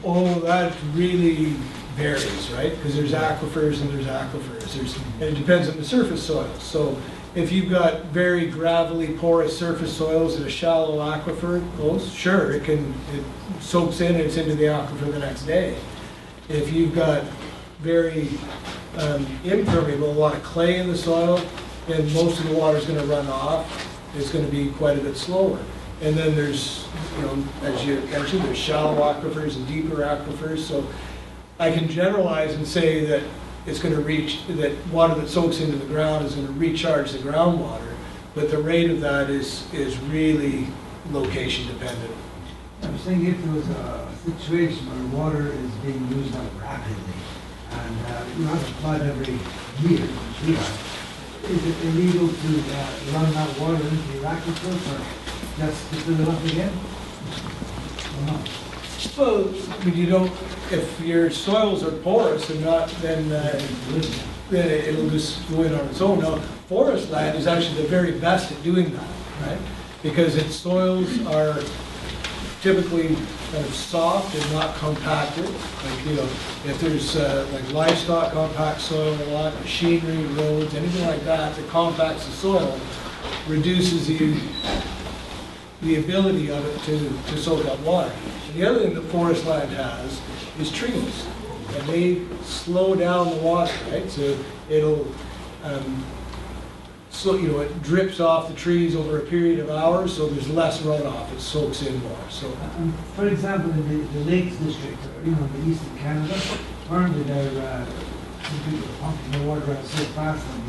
Oh, that really varies, right? Because there's aquifers and there's aquifers. And it depends on the surface soil. So if you've got very gravelly, porous surface soils in a shallow aquifer, well, sure, it soaks in and it's into the aquifer the next day. If you've got very impermeable, a lot of clay in the soil, then most of the water is going to run off. It's going to be quite a bit slower. And then there's, as you mentioned, there's shallow aquifers and deeper aquifers. So I can generalize and say that it's going to that water that soaks into the ground is going to recharge the groundwater, but the rate of that is really location dependent. I was thinking if there was a situation where water is being used up rapidly, and you have to flood every year, which we have, is it illegal to run that water into the aquifers, or just to fill it up again? Or not? Well, if your soils are porous and not, then it'll just go in on its own. Now, forest land is actually the very best at doing that, right? Because its soils are typically kind of soft and not compacted. Like, if there's like livestock compact soil a lot, machinery, roads, anything like that compacts the soil, reduces the ability of it to soak up water. And the other thing that forest land has is trees, and they slow down the water, right? So it'll, it drips off the trees over a period of hours, so there's less runoff, it soaks in more. So, for example, in the Lakes District, or, the eastern Canada, apparently they're pumping the water out so fast that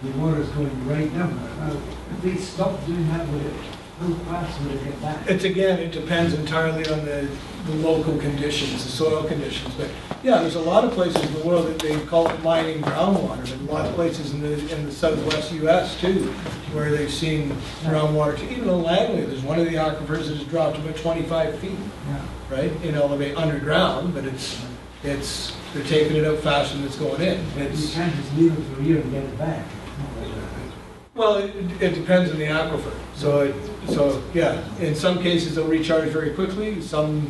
the water is going right down. Now, if they stop doing that, how fast would it get back? it depends entirely on the local conditions, the soil conditions. But yeah, there's a lot of places in the world that they call it mining groundwater, but a lot of places in the southwest U.S. too, where they've seen groundwater. Even in Langley, there's one of the aquifers that has dropped about 25 feet, right, in elevate underground, but they're taking it out faster than it's going in. You can't just leave it for a year and get it back. Well, it depends on the aquifer. So yeah, in some cases they'll recharge very quickly, some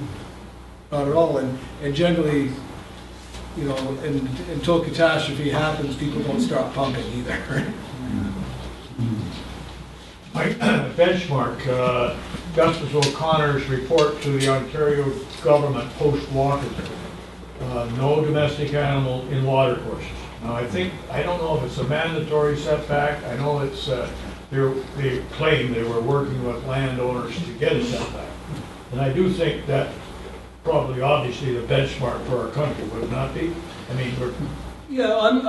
not at all. And generally, until catastrophe happens, people don't start pumping either. Mike, benchmark, Justice O'Connor's report to the Ontario government post-Walker. No domestic animal in water courses. Now, I don't know if it's a mandatory setback, I know it's, they claim they were working with landowners to get a setback. And I do think that probably obviously the benchmark for our country, would it not be? I mean, Yeah, I'm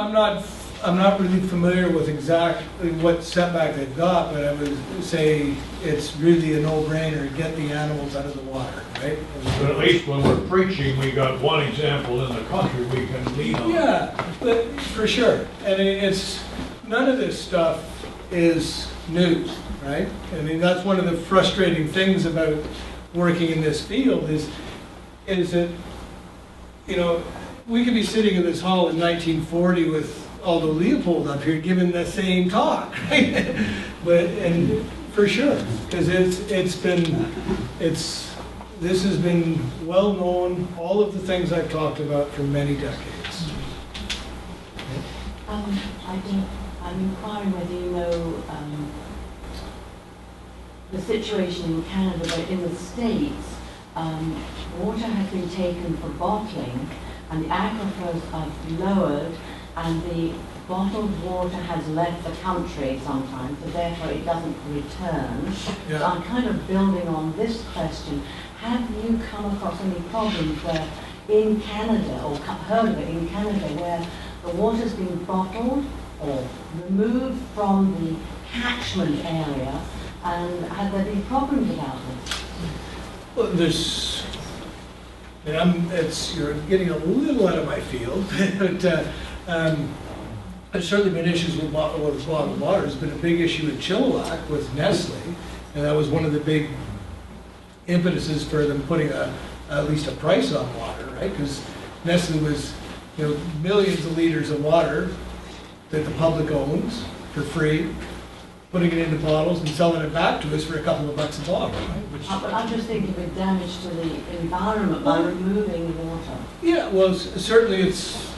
not really familiar with exactly what setback they've got, but I would say it's really a no-brainer, get the animals out of the water, right? but at least when we're preaching, we got one example in the country we can lean on. Yeah, but for sure. And it's, none of this stuff is news, right? I mean, that's one of the frustrating things about working in this field is that, you know, we could be sitting in this hall in 1940 with Aldo Leopold up here giving the same talk, right? But, and for sure, because this has been well known, all of the things I've talked about for many decades. I'm inquiring whether you know the situation in Canada, but in the States, water has been taken for bottling and the aquifers are lowered and the bottled water has left the country sometimes, so therefore it doesn't return. Yeah. So I'm kind of building on this question. Have you come across any problems where in Canada, or heard of it in Canada, where the water's been bottled or removed from the catchment area, and have there been problems about this? Well, you're getting a little out of my field, but there's certainly been issues with bottled water. There's been a big issue in Chilliwack with Nestle, and that was one of the big impetuses for them putting at least a price on water, right? Because Nestle was, you know, millions of liters of water that the public owns for free, putting it into bottles and selling it back to us for a couple of bucks a bottle, right? But I'm just thinking of the damage to the environment by removing water. Yeah, well, certainly it's,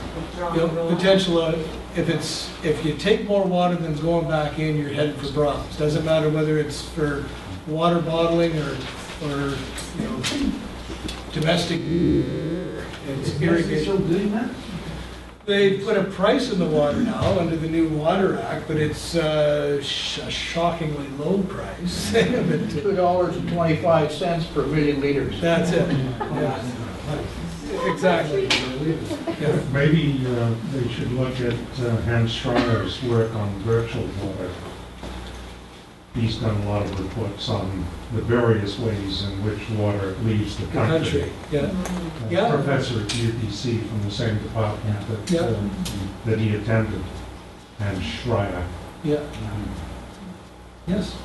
you know, potential, if you take more water than going back in, you're headed for problems. Doesn't matter whether it's for water bottling or you know, domestic, it's irrigation. doing that? They put a price on the water now under the new Water Act, but it's a shockingly low price. But, $2.25 per million liters. that's it. Yeah. Exactly. Yeah. Maybe they should look at Hans Schreier's work on virtual water. He's done a lot of reports on the various ways in which water leaves the The country. country, yeah. Yeah. Professor at UBC from the same department that he attended, and Schreier. Yeah. Yes.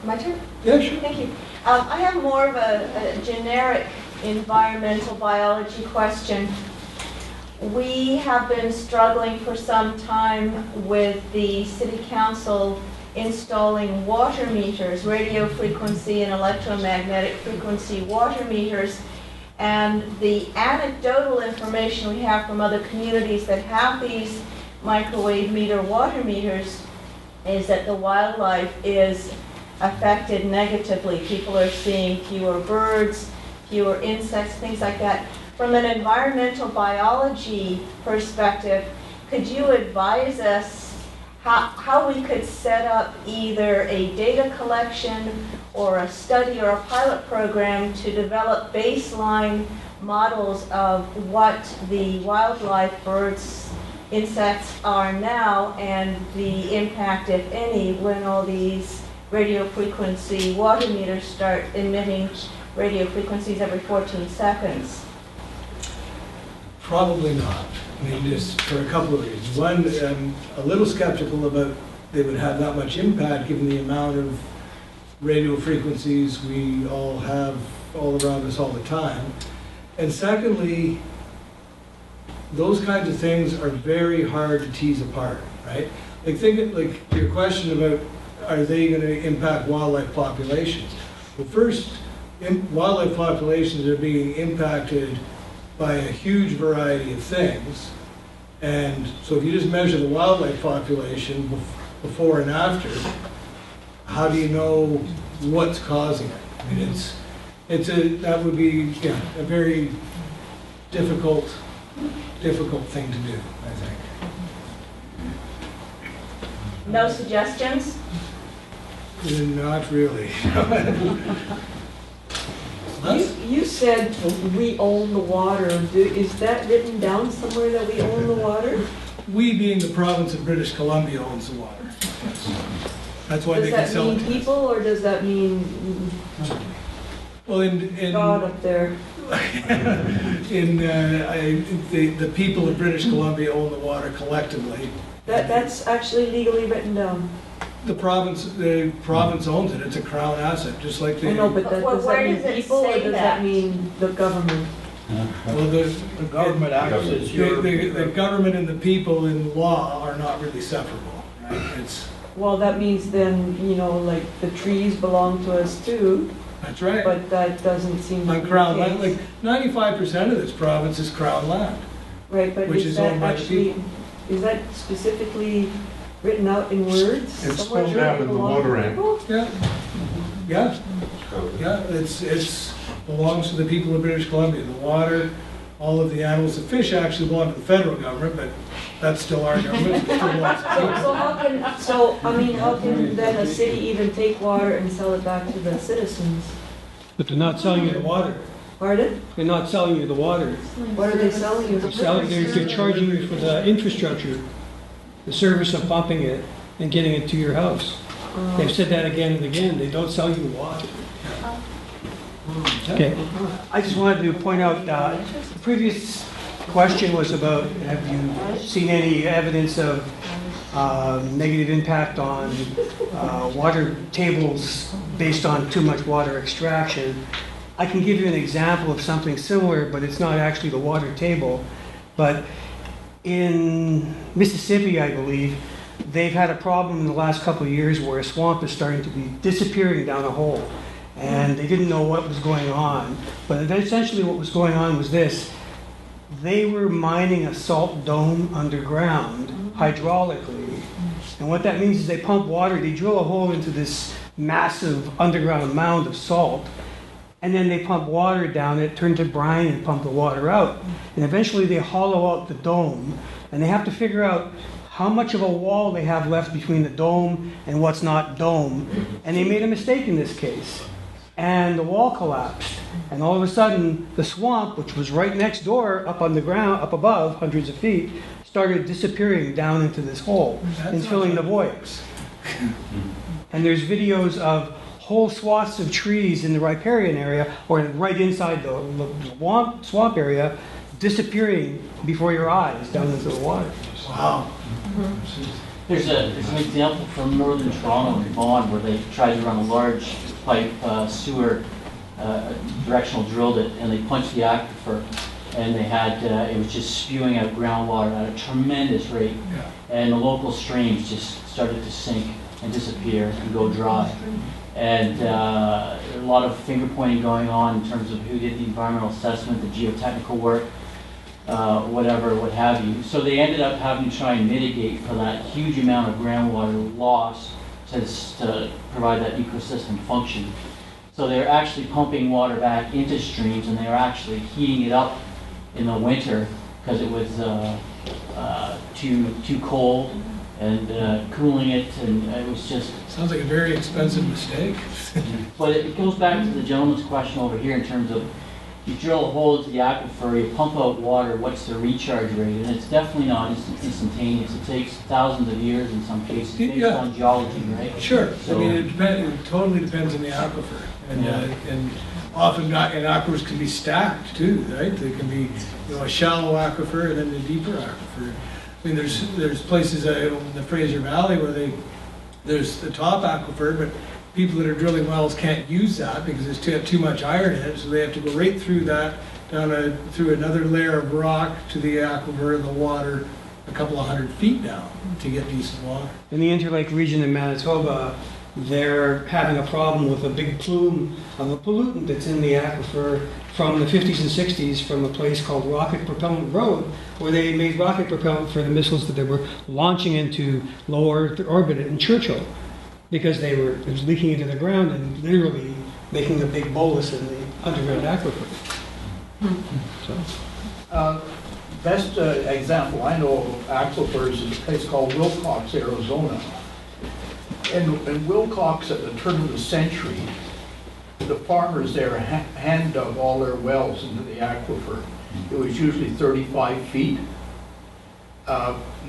My turn? Yeah, sure. Thank you. I have more of a generic environmental biology question. We have been struggling for some time with the City Council installing water meters, radio frequency and electromagnetic frequency water meters. And the anecdotal information we have from other communities that have these microwave meter water meters is that the wildlife is affected negatively. People are seeing fewer birds, fewer insects, things like that. From an environmental biology perspective, could you advise us how we could set up either a data collection or a study or a pilot program to develop baseline models of what the wildlife, birds, insects are now and the impact, if any, when all these radio frequency water meters start emitting radio frequencies every 14 seconds? Probably not. I mean, just for a couple of reasons. One, I'm a little skeptical about they would have that much impact given the amount of radio frequencies we all have all around us all the time. And secondly, those kinds of things are very hard to tease apart, right? Like like your question about are they going to impact wildlife populations? Well, first, wildlife populations are being impacted by a huge variety of things. And so if you just measure the wildlife population before and after, how do you know what's causing it? I mean, that would be a very difficult difficult thing to do, I think. No suggestions? Not really. You said we own the water. Is that written down somewhere that we own the water? We, being the province of British Columbia, owns the water. That's why they can Does that sell it mean to us. people, or does that mean Well, in God up there? the people of British Columbia own the water collectively. That's actually legally written down. The province owns it. It's a crown asset, just like the. I know, but But does where that mean does it people, or say does that? that mean the government? Well, the government acts as your- the government and the people in law are not really separable, right? It's, Well, that means then, like, the trees belong to us too, that's right. but that doesn't seem to be On the crown land, case. like 95% of this province is crown land. Right, but which is is that owned by the actually, is that specifically written out in words? It's somewhere spelled out where it in the belongs to water act. people? Yeah, it's belongs to the people of British Columbia. The water, all of the animals, the fish actually belong to the federal government, but that's still our government. It still belongs to the people. How can then a city even take water and sell it back to the citizens? But they're not selling you the water. Pardon? They're not selling you the water. What are they selling you? They're charging you for the infrastructure, the service of pumping it and getting it to your house. They've said that again and again. They don't sell you water. Okay. I just wanted to point out, the previous question was about, have you seen any evidence of negative impact on water tables based on too much water extraction? I can give you an example of something similar, but it's not actually the water table. But in Mississippi, I believe, they've had a problem in the last couple of years where a swamp is starting to be disappearing down a hole. And they didn't know what was going on. But essentially what was going on was this. They were mining a salt dome underground hydraulically. And what that means is they pump water, they drill a hole into this massive underground mound of salt, and then they pump water down it, turn to brine, and pump the water out. And eventually they hollow out the dome, and they have to figure out how much of a wall they have left between the dome and what's not dome. And they made a mistake in this case. And the wall collapsed. And all of a sudden, the swamp, which was right next door, up on the ground, up above, hundreds of feet, started disappearing down into this hole and filling the voids. And there's videos of whole swaths of trees in the riparian area, or right inside the swamp area, disappearing before your eyes down into the water. Wow. There's an example from northern Toronto in Vaughan where they tried to run a large pipe sewer, directional drilled it, and they punched the aquifer, and they had it was just spewing out groundwater at a tremendous rate, and the local streams just started to sink and disappear and go dry. And a lot of finger pointing going on in terms of who did the environmental assessment, the geotechnical work, whatever, what have you. So they ended up having to try and mitigate for that huge amount of groundwater loss to provide that ecosystem function. So they're actually pumping water back into streams, and they're actually heating it up in the winter because it was too cold, and cooling it, and it was just... Sounds like a very expensive mistake. But it goes back to the gentleman's question over here in terms of you drill a hole into the aquifer, you pump out water, what's the recharge rate? And it's definitely not instantaneous. It takes thousands of years in some cases based on geology, right? Sure. So, I mean, it totally depends on the aquifer. And, and often and aquifers can be stacked too, right? They can be a shallow aquifer and then a deeper aquifer. I mean, there's places in the Fraser Valley where there's the top aquifer, but people that are drilling wells can't use that because there's too much iron in it, so they have to go right through that, through another layer of rock to the aquifer and the water a couple of 100 feet down to get decent water. In the Interlake region in Manitoba, they're having a problem with a big plume of a pollutant that's in the aquifer from the 50s and 60s from a place called Rocket Propellant Road, where they made rocket propellant for the missiles that they were launching into low Earth orbit in Churchill, because it was leaking into the ground and literally making a big bolus in the underground aquifer. So. best example I know of aquifers is a place called Wilcox, Arizona. In Wilcox, at the turn of the century, the farmers there hand dug all their wells into the aquifer. It was usually 35 feet.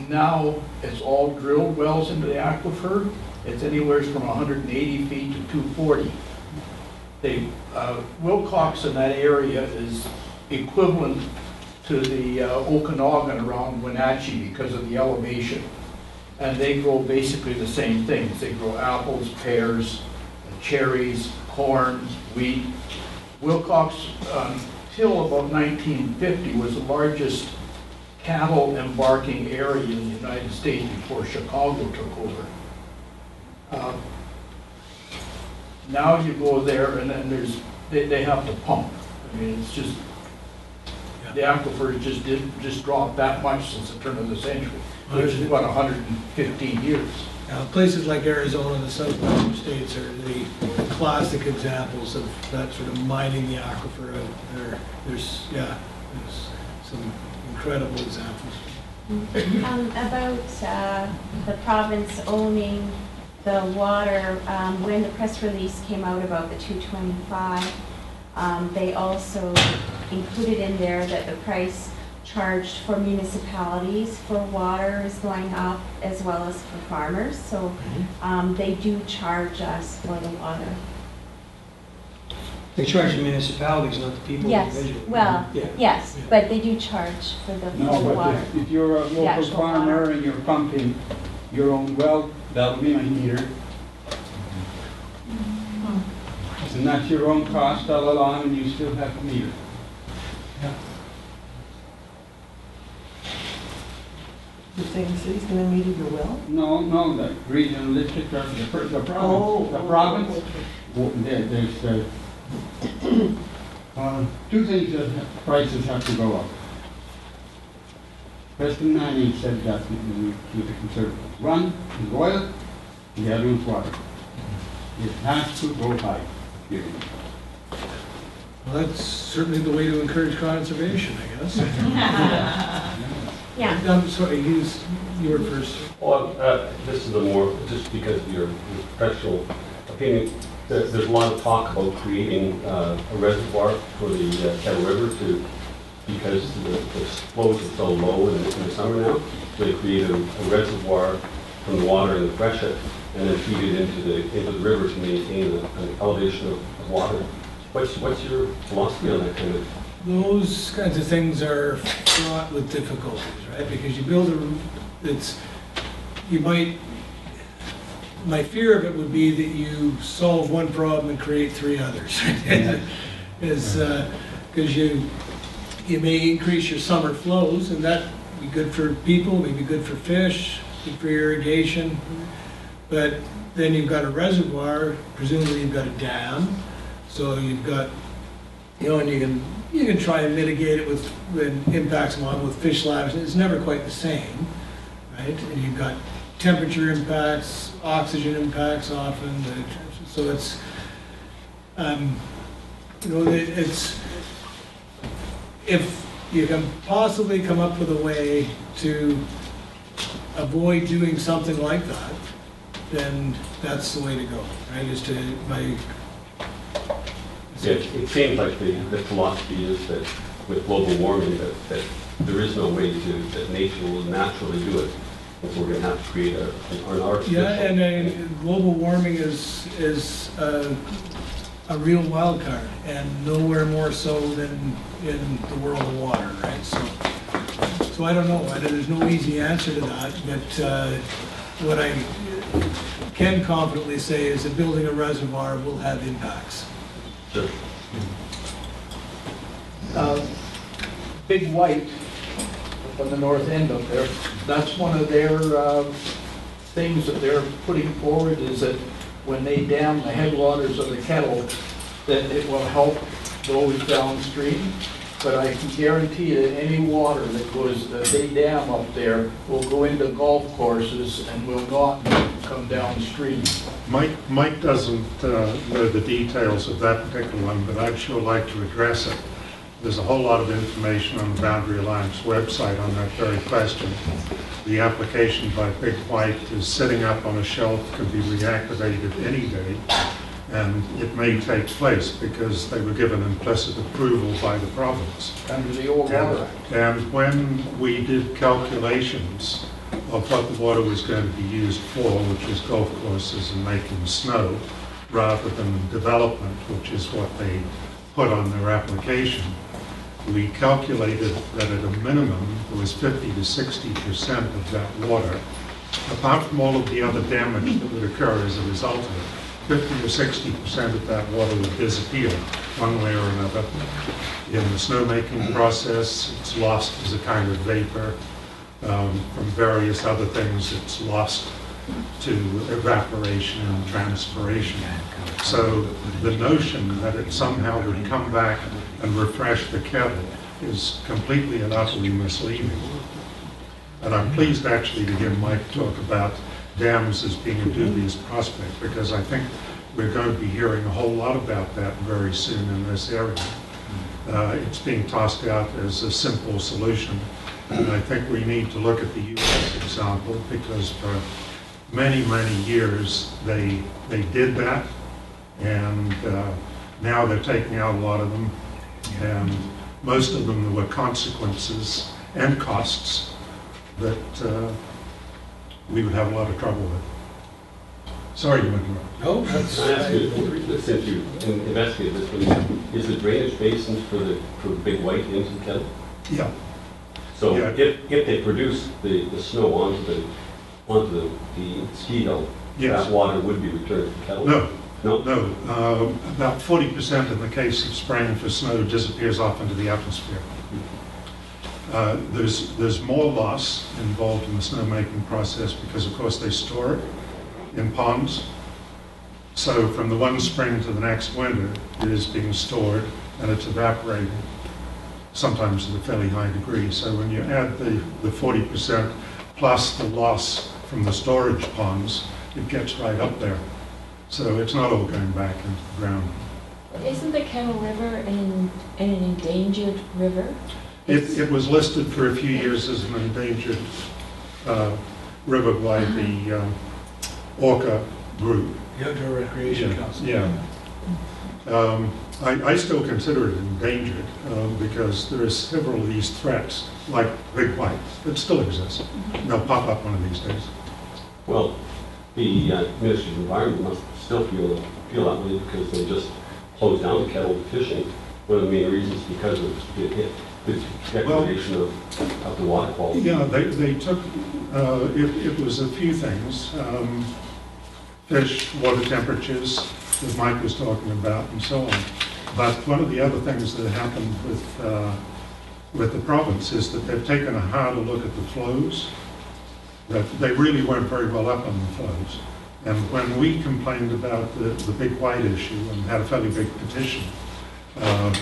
Now it's all drilled wells into the aquifer. It's anywhere from 180 feet to 240. Wilcox in that area is equivalent to the Okanagan around Wenatchee because of the elevation. And they grow basically the same things. They grow apples, pears, cherries, corn, wheat. Wilcox, until about 1950, was the largest cattle embarking area in the United States before Chicago took over. Now you go there and then they have to pump. I mean, it's just, the aquifer just dropped that much since the turn of the century, which is about 115 years. Places like Arizona and the southwestern states are the classic examples of that sort of mining the aquifer out there. There's some incredible examples. About the province owning the water, when the press release came out about the 225, they also included in there that the price charged for municipalities for water is going up as well as for farmers. So they do charge us for the water. They charge the municipalities, not the people Yes, individually. well, Yeah. yes, but they do charge for the No, but water. if you're a local actual farmer water. and you're pumping your own well, that'll be a meter. And that's your own cost all along, and you still have to meter. You're saying the city's gonna meter your well? No, the regional district, or the province. Oh, The oh, province, okay. well, there's two things that prices have to go up. President Manning said that to the Conservatives. One is oil, and the other is water. It has to go high. Period. Well, that's certainly the way to encourage conservation, I guess. Yeah. I'm sorry, you were first. Well, this is just because of your professional opinion, there's a lot of talk about creating a reservoir for the Kettle River because the flows are so low in the summer now. So they create a reservoir from the water in the freshet and then feed it into the river to maintain an elevation of water. What's your philosophy on that kind of? Those kinds of things are fraught with difficulties, right? Because you build my fear of it would be that you solve one problem and create three others. Because you may increase your summer flows, and that would be good for people, maybe good for fish, good for irrigation. But then you've got a reservoir, presumably you've got a dam, so you've got, and you can try and mitigate it with impacts on with fish lives. It's never quite the same, right? And you've got temperature impacts, oxygen impacts often. So it's, it's, if you can possibly come up with a way to avoid doing something like that, then that's the way to go, right? It seems like the philosophy is that with global warming that there is no way that nature will naturally do it. And so we're going to have to create an artificial. Yeah, and global warming is a real wild card, and nowhere more so than in the world of water, right? So I don't know. There's no easy answer to that, but what I can confidently say is that building a reservoir will have impacts. Sure. Big White, up on the north end up there, that's one of their things that they're putting forward, is that when they dam the headwaters of the Kettle, that it will help those downstream. But I can guarantee that any water that they dam up there will go into golf courses and will not come downstream. Mike doesn't know the details of that particular one, but I'd sure like to address it. there's a whole lot of information on the Boundary Alliance website on that very question. The application by Big White is sitting up on a shelf, could be reactivated any day, and it may take place because they were given implicit approval by the province. Under the old water act. And when we did calculations of what the water was going to be used for, which is golf courses and making snow, rather than development, which is what they put on their application, we calculated that at a minimum, there was 50 to 60% of that water, apart from all of the other damage that would occur as a result of it, 50 to 60% of that water would disappear one way or another. In the snowmaking process, it's lost as a kind of vapor. From various other things, it's lost to evaporation and transpiration. So the notion that it somehow would come back and refresh the kettle is completely and utterly misleading. And I'm pleased actually to hear Mike talk about dams as being a dubious prospect, because I think we're going to be hearing a whole lot about that very soon in this area. It's being tossed out as a simple solution, and I think we need to look at the U.S. example, because for many, many years they did that, and now they're taking out a lot of them, and most of them there were consequences and costs that we would have a lot of trouble with. Sorry to interrupt. No, that's. Can I ask you, since you investigated this one, is the drainage basins for the Big White into the kettle? Yeah. So Yeah. if they produce the snow onto the ski hill, Yes. that water would be returned to the kettle? No. No? No. About 40% in the case of spraying for snow disappears off into the atmosphere. There's more loss involved in the snowmaking process because, of course, they store it in ponds. So from the one spring to the next winter, it is being stored and it's evaporating, sometimes to a fairly high degree. So when you add the 40% plus the loss from the storage ponds, it gets right up there. So it's not all going back into the ground. Isn't the Kettle River an endangered river? It was listed for a few years as an endangered river by the Orca group. The Outdoor Recreation Council. Yeah. I still consider it endangered because there are several of these threats, like Big White, that still exist. They'll pop up one of these days. Well, the Ministry of Environment must still feel that way because they just closed down the kettle to fishing. One of the main reasons because of the degradation of the water quality. Yeah, they took, it was a few things. Fish, water temperatures that Mike was talking about, and so on. But one of the other things that happened with the province is that they've taken a harder look at the flows. That they really weren't very well up on the flows. And when we complained about the Big White issue and had a fairly big petition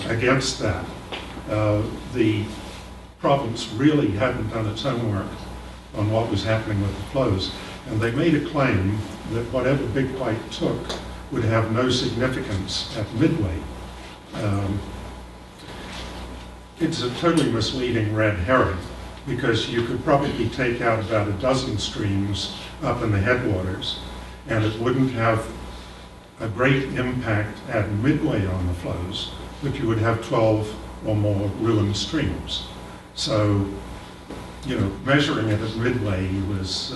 against that, the province really hadn't done its homework on what was happening with the flows. And they made a claim that whatever Big White took would have no significance at Midway. It's a totally misleading red herring, because you could probably take out about a dozen streams up in the headwaters, and it wouldn't have a great impact at Midway on the flows, but you would have 12 or more ruined streams. So, you know, measuring it at Midway was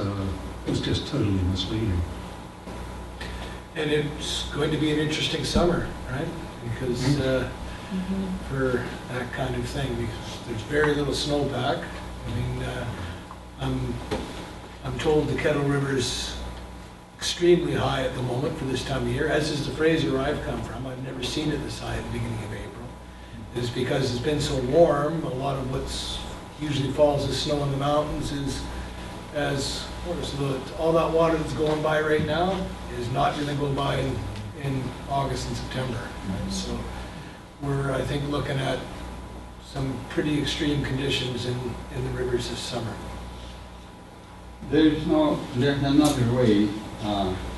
just totally misleading. And it's going to be an interesting summer, right? Because for that kind of thing, because there's very little snowpack. I mean, I'm told the Kettle River's extremely high at the moment for this time of year, as is the Fraser where I've come from. I've never seen it this high at the beginning of April. It's because it's been so warm. A lot of what's usually falls as snow in the mountains is all that water that's going by right now is not going to go by in August and September. Right? So we're, I think, looking at some pretty extreme conditions in the rivers this summer. There's another way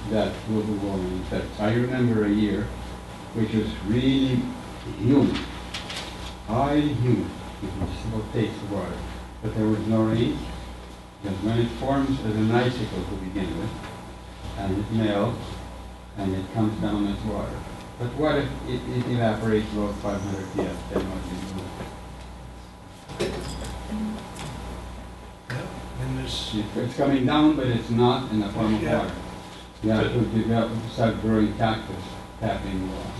that global warming affects. I remember a year which was really humid, highly humid, it takes the water. But there was no rain, because when it forms as an icicle to begin with, and it melts, and it comes down as water. But what if it evaporates about 500 feet, then what do you do? And there's, It's coming down, but it's not in the form of Yeah. water. You have to develop, start growing cactus, tapping water.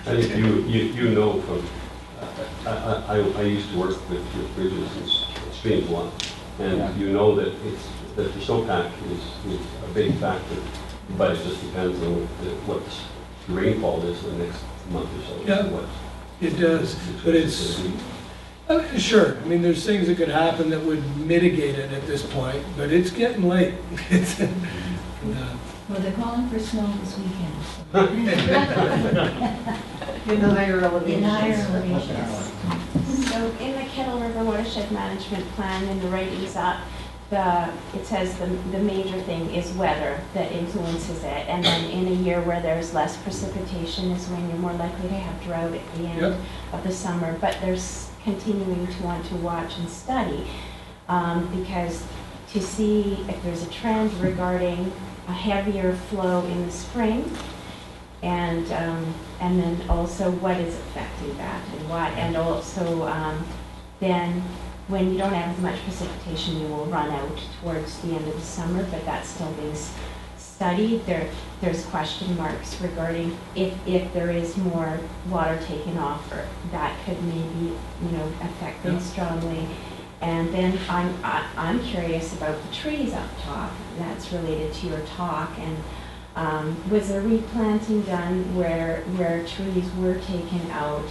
I think you know from, I used to work with bridges and streams a lot, Yeah. and you know that that the snowpack is a big factor, but it just depends on what the rainfall is the next month or so. Yeah. What it does, but it's, sure, I mean, there's things that could happen that would mitigate it at this point, but it's getting late. It's, Well, they're calling for snow this weekend. In the higher elevations. In higher elevations. So in the Kettle River Watershed Management Plan, in the writings up, it says the major thing is weather that influences it. And then in a year where there's less precipitation is when you're more likely to have drought at the end Yep. of the summer. But there's continuing to want to watch and study because to see if there's a trend regarding a heavier flow in the spring, and then also what is affecting that and what, and also then when you don't have as much precipitation, you will run out towards the end of the summer, but that's still being studied. There's question marks regarding if there is more water taken off, or that could maybe, affect things strongly. And then I'm curious about the trees up top. That's related to your talk. And was there replanting done where trees were taken out?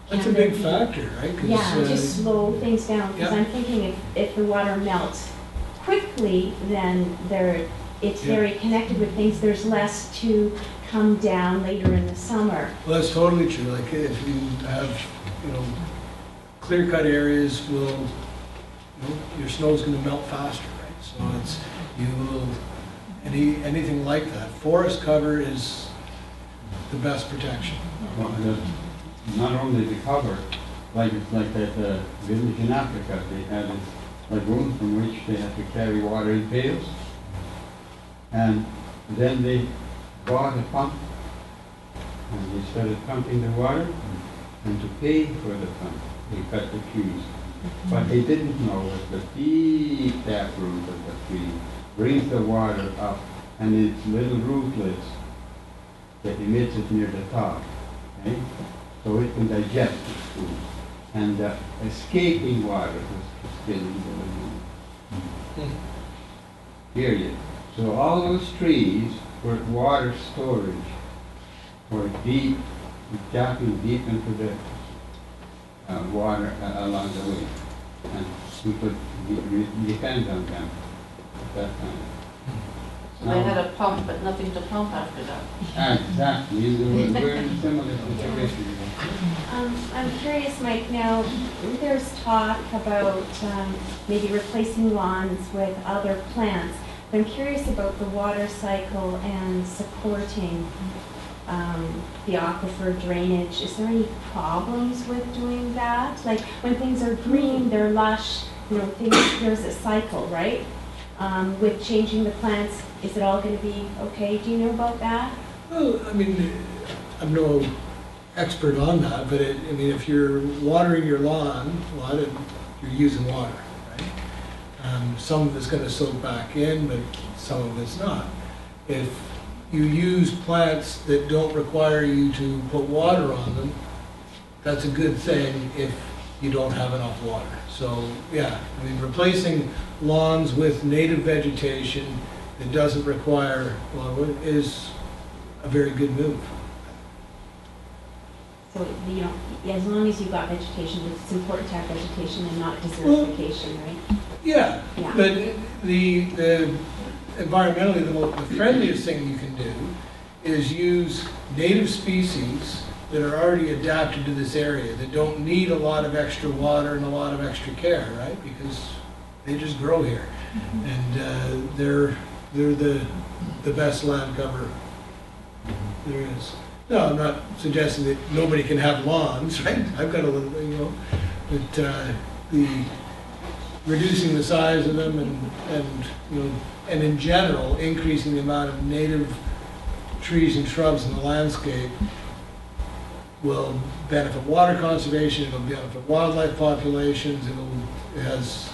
that's a big factor, right? 'Cause, Yeah, to slow things down. Because yeah. I'm thinking if the water melts quickly, then it's Yeah. very connected with things. There's less to come down later in the summer. Well, that's totally true. Like if you have, clear-cut areas will, your snow's gonna melt faster, right? So anything like that. Forest cover is the best protection. Well, not only the cover, like that village in Africa, they had like rooms from which they had to carry water in pails. And then they bought a pump, and they started pumping the water, and to pay for the pump, they cut the trees. What they didn't know was the deep tap root of the tree brings the water up, and its little rootlets that emits it near the top, okay? So it can digest the food. And the escaping water was still in the lagoon. Period. So all those trees were water storage for deep, tapping deep into the water along the way. And we could depend on them at that time. So they had a pump, but nothing to pump after that. Exactly. We're in a similar situation. I'm curious, Mike, now there's talk about maybe replacing lawns with other plants. But I'm curious about the water cycle and supporting the aquifer drainage. Is there any problems with doing that? Like when things are green, they're lush, there's a cycle, right? With changing the plants, is it all going to be okay? Do you know about that? Well, I mean, I'm no expert on that, but if you're watering your lawn, you're using water, right? Some of it's going to soak back in, but some of it's not. If you use plants that don't require you to put water on them, that's a good thing if you don't have enough water. So, yeah, replacing lawns with native vegetation that doesn't require water is a very good move. So, as long as you've got vegetation, it's important to have vegetation and not desertification, right? Yeah, Yeah. but the environmentally, the friendliest thing you can do is use native species that are already adapted to this area, that don't need a lot of extra water and a lot of extra care, right? Because they just grow here. And they're the best land cover there is. No, I'm not suggesting that nobody can have lawns, right? I've got a little, But the reducing the size of them and in general, increasing the amount of native trees and shrubs in the landscape will benefit water conservation, it'll benefit wildlife populations, it has,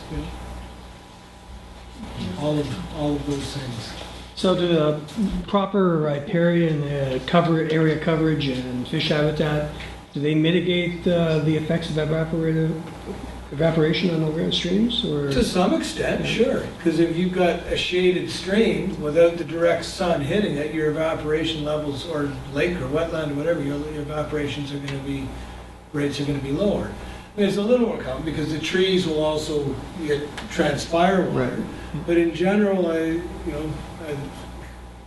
all of those things. So the proper riparian area coverage and fish habitat, do they mitigate the effects of evaporation on overhead streams, or? To some extent, sure, because if you've got a shaded stream without the direct sun hitting it, your evaporation levels, or lake or wetland or whatever, your evaporations are going to be, rates are going to be lower. I mean, it's a little more common because the trees will also get transpire water, Right. but in general,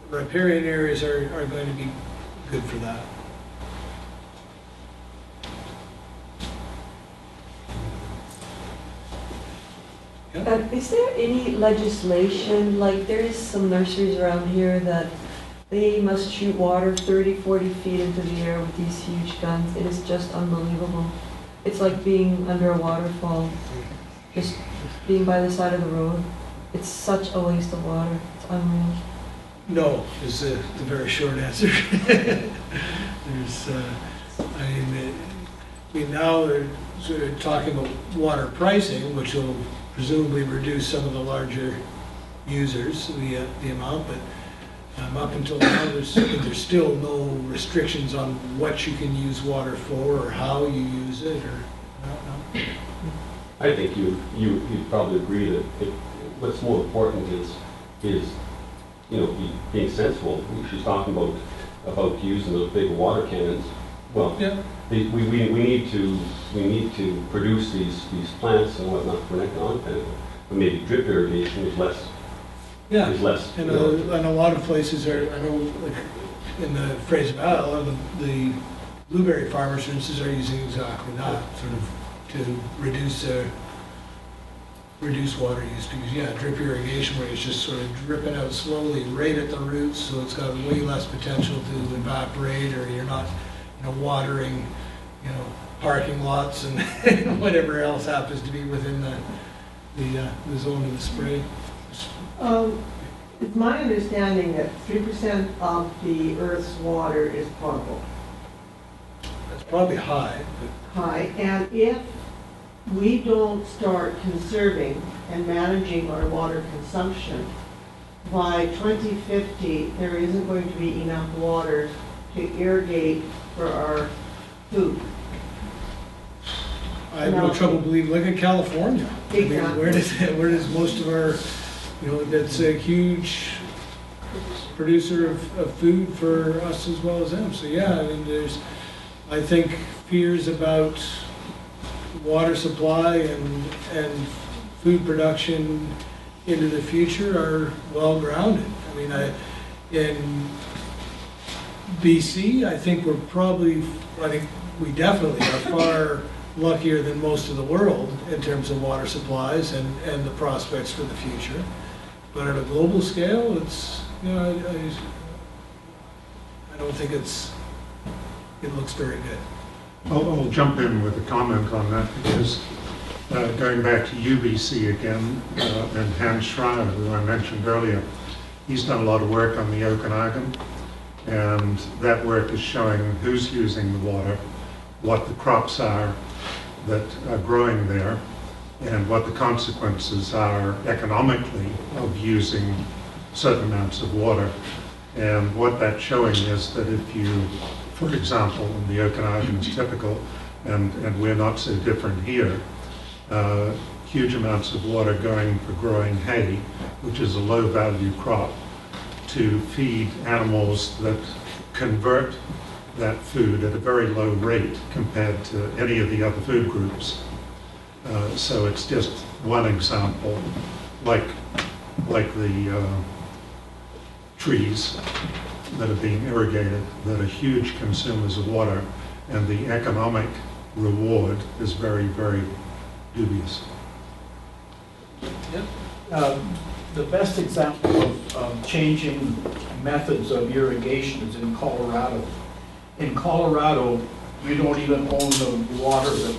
riparian areas are going to be good for that. Is there any legislation, like there is some nurseries around here that they must shoot water 30, 40 feet into the air with these huge guns? It is just unbelievable. It's like being under a waterfall, just being by the side of the road. It's such a waste of water. It's unreal. No, is the very short answer. There's, now they're sort of talking about water pricing, which will presumably reduce some of the larger users, the amount, but up until now, there's still no restrictions on what you can use water for or how you use it, or no. I think you'd probably agree that what's more important is being sensible. She's talking about using those big water cannons. Well, Yeah. we need to produce these plants and whatnot for an economic benefit. But maybe drip irrigation is less. Yeah, Is less. and a lot of places are, I know, like in the Fraser Valley, the blueberry farmers, for instance, are using exactly that, sort of to reduce water use, because drip irrigation, where it's just sort of dripping out slowly right at the roots, so it's got way less potential to evaporate, or you're not watering parking lots and whatever else happens to be within the zone of the spray. It's my understanding that 3% of the Earth's water is potable. That's probably high, High, and if we don't start conserving and managing our water consumption, by 2050, there isn't going to be enough water to irrigate for our food. I have no trouble believing. Look at California. Exactly. I mean, where does most of our, that's a huge producer of food for us as well as them. So yeah, I mean, there's, I think, fears about water supply and food production into the future are well grounded. I mean, in BC, I think we definitely are far luckier than most of the world in terms of water supplies and the prospects for the future. But at a global scale, it's, I don't think it looks very good. I'll jump in with a comment on that, because going back to UBC again, and Hans Schreier, who I mentioned earlier, he's done a lot of work on the Okanagan, and that work is showing who's using the water, what the crops are that are growing there, and what the consequences are economically of using certain amounts of water. And what that's showing is that if you, for example, and the Okanagan is typical, and we're not so different here, huge amounts of water going for growing hay, which is a low-value crop, to feed animals that convert that food at a very low rate compared to any of the other food groups. So it's just one example, like the trees that are being irrigated, that are huge consumers of water, and the economic reward is very, very dubious. The best example of changing methods of irrigation is in Colorado. In Colorado, you don't even own the water that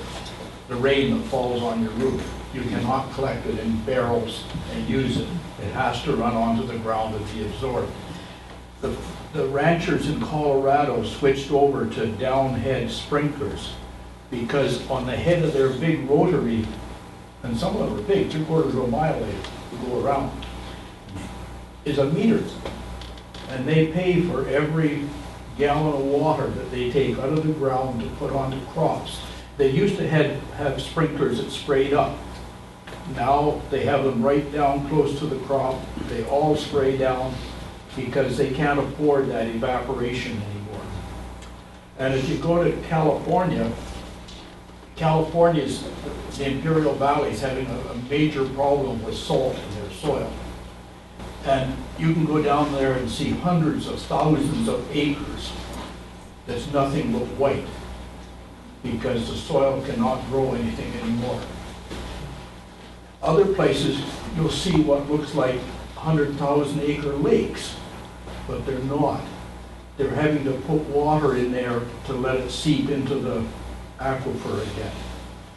the rain that falls on your roof. You cannot collect it in barrels and use it. It has to run onto the ground and be absorbed. The ranchers in Colorado switched over to downhead sprinklers because on the head of their big rotary, and some of them are big, 3/4 of a mile they go around, is a meter. And they pay for every gallon of water that they take out of the ground to put onto crops. They used to have sprinklers that sprayed up. Now they have them right down close to the crop. They all spray down because they can't afford that evaporation anymore. And if you go to California, California's, the Imperial Valley is having a major problem with salt in their soil. And you can go down there and see hundreds of thousands of acres that's nothing but white because the soil cannot grow anything anymore. Other places, you'll see what looks like 100,000 acre lakes, but they're not. They're having to put water in there to let it seep into the aquifer again.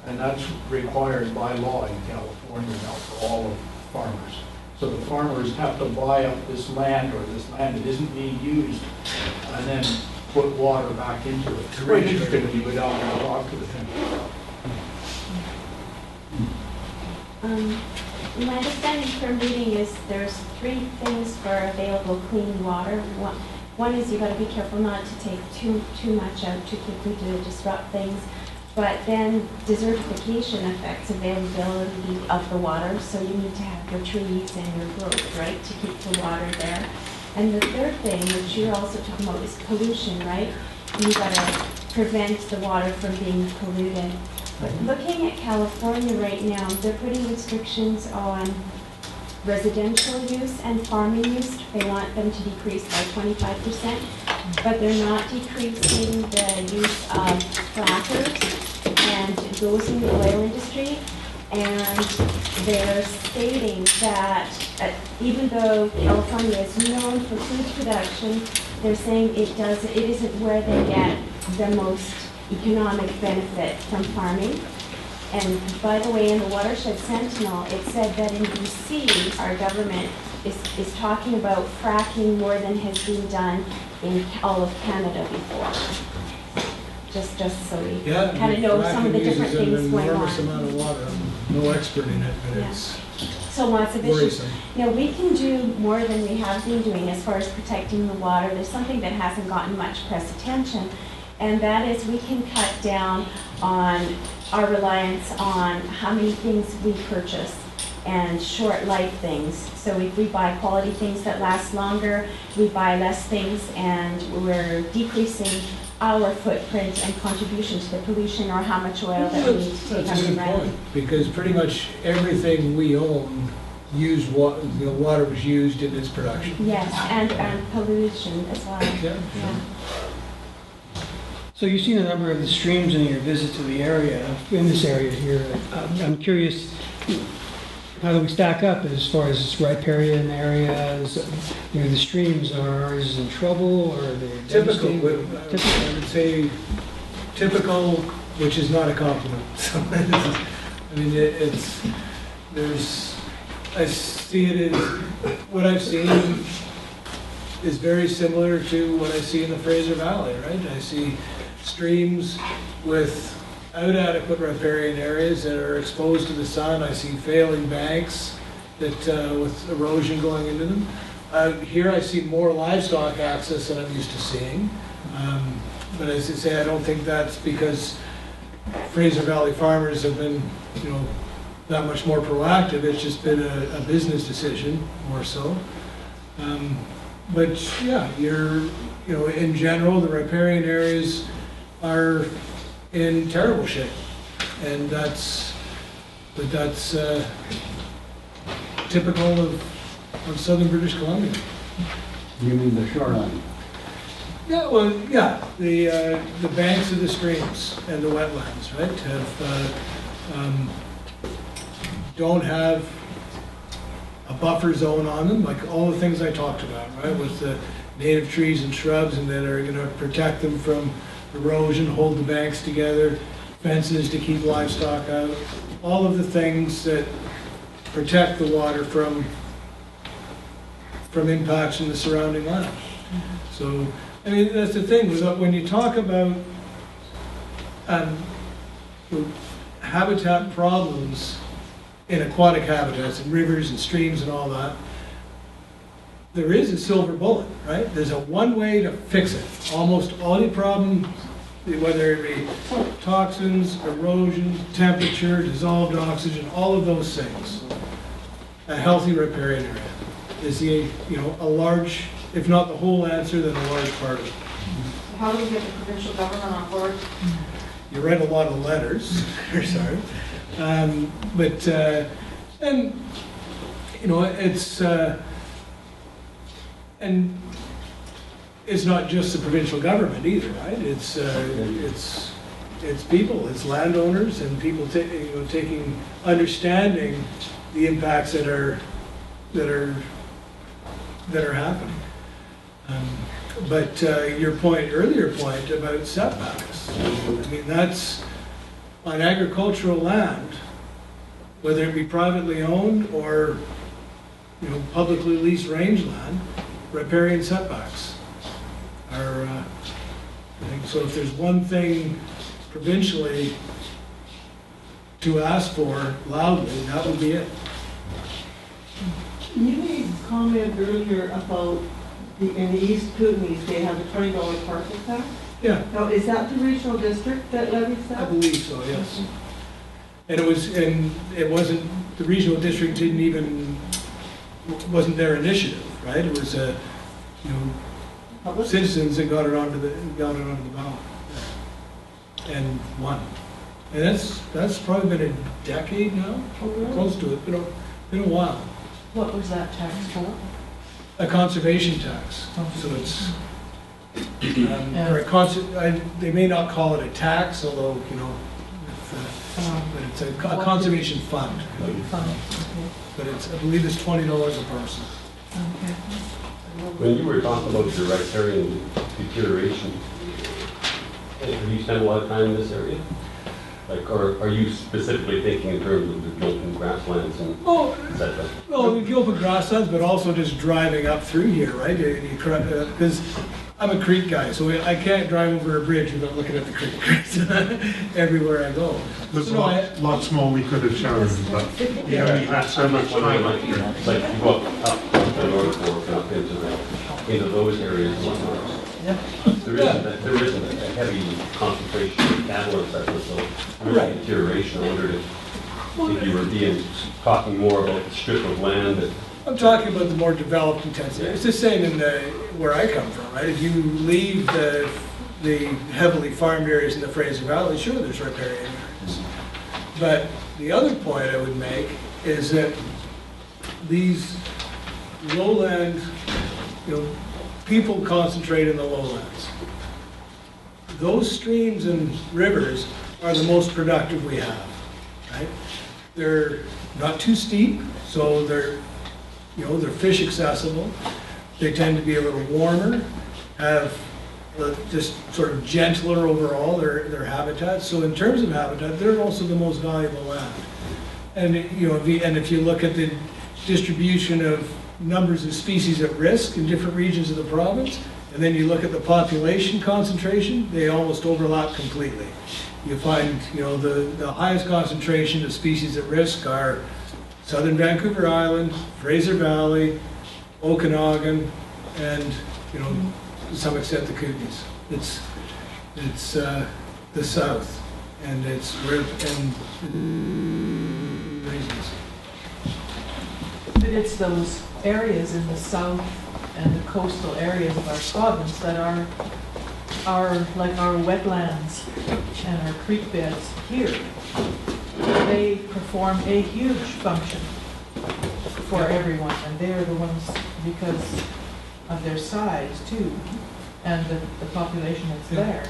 And that's required by law in California now for all of farmers. So the farmers have to buy up this land or this land that isn't being used and then put water back into it. It's quite interesting when you go down and talk to the people. My understanding from reading is there's 3 things for available clean water. One is you got to be careful not to take too much out too quickly to disrupt things. But then desertification affects availability of the water, so you need to have your trees and your growth, right, to keep the water there. And the third thing, which you're also talking about, is pollution, right? You got to prevent the water from being polluted. But looking at California right now, they're putting restrictions on residential use and farming use. They want them to decrease by 25%, but they're not decreasing the use of frackers and those in the oil industry. And they're stating that even though California is known for food production, they're saying it isn't where they get the most economic benefit from farming. And by the way, in the Watershed Sentinel, it said that in BC, our government is talking about fracking more than has been done in all of Canada before. Just so we kind of know some of the different things going on. Enormous amount of water. I'm no expert in it, but it's so lots of issues. worrisome. Now, we can do more than we have been doing as far as protecting the water. There's something that hasn't gotten much press attention, and that is we can cut down on our reliance on how many things we purchase and short life things. So if we buy quality things that last longer, we buy less things, and we're decreasing our footprint and contribution to the pollution or how much oil that we need to take That's a out of the good point, ground. because pretty much everything we own water was used in its production. Yes, and pollution as well. Yeah. So you've seen a number of the streams in your visit to the area, in this area here. I'm curious, how do we stack up as far as riparian areas? The streams are ours in trouble, or are they Typical, devastating? I would say typical, which is not a compliment. So, I mean, I see it as, what I've seen is very similar to what I see in the Fraser Valley, right? I see streams without adequate riparian areas that are exposed to the sun. I see failing banks that with erosion going into them. Here I see more livestock access than I'm used to seeing. But as I say, I don't think that's because Fraser Valley farmers have been, that much more proactive. It's just been a business decision more so. But yeah, in general, the riparian areas are in terrible shape, and that's typical of southern British Columbia. You mean the shoreline? Yeah, well, yeah, the banks of the streams and the wetlands, right, don't have a buffer zone on them, like all the things I talked about, right, with the native trees and shrubs, and that are going to protect them from erosion, hold the banks together. fences to keep livestock out, all of the things that protect the water from impacts in the surrounding land. So, I mean, that's the thing, when you talk about habitat problems in aquatic habitats, and rivers and streams and all that, there is a silver bullet, right? There's a one way to fix it. Almost all your problems, whether it be toxins, erosion, temperature, dissolved oxygen, all of those things. A healthy riparian area is a large, if not the whole answer, then a large part of it. How do we get the provincial government on board? You write a lot of letters, sorry. And it's, and it's not just the provincial government either, right? It's people, it's landowners and people taking, understanding the impacts that are happening. But your earlier point about setbacks, I mean, that's on agricultural land, whether it be privately owned or, publicly leased rangeland, riparian setbacks are, I think, so if there's one thing provincially to ask for loudly, that would be it. You made a comment earlier about in the East Kootenays, they have a $20 parcel tax. Yeah. Now, is that the regional district that levies that? I believe so, yes. And it wasn't, the regional district wasn't their initiative, right? It was, citizens that got it onto the ballot and won. And that's probably been a decade now, close to it, been a while. What was that tax for? A conservation tax, so it's, or they may not call it a tax, although, but it's a conservation fund. But I believe it's $20 a parcel. When you were talking about the riparian deterioration, have you spent a lot of time in this area? Like, or are you specifically thinking in terms of the open grasslands and et cetera? Well, the open grasslands, but also just driving up through here, right? Because I'm a creek guy, so I can't drive over a bridge without looking at the creek everywhere I go. There's lots more we could have shown, but we only had so much time. Like you go up the North Fork and up into those areas and whatnot. There isn't a heavy concentration of cattle, et cetera, so there's deterioration. I wondered if you were talking more about the strip of land that. I'm talking about the more developed intensity. It's the same in where I come from, right? If you leave the heavily farmed areas in the Fraser Valley, sure, there's riparian areas. But the other point I would make is that these lowland, people concentrate in the lowlands. Those streams and rivers are the most productive we have, right? They're not too steep, so they're fish accessible. They tend to be a little warmer, have just sort of gentler overall, their habitat. So in terms of habitat, they're also the most valuable land. And if you look at the distribution of numbers of species at risk in different regions of the province, and then you look at the population concentration, they almost overlap completely. You find, the highest concentration of species at risk are Southern Vancouver Island, Fraser Valley, Okanagan, and, to some extent the Kootenays. It's the South, and it's reasons. But it's those areas in the south and the coastal areas of our province that are like our wetlands and our creek beds here. They perform a huge function for everyone, and they're the ones, because of their size too, and the population that's there,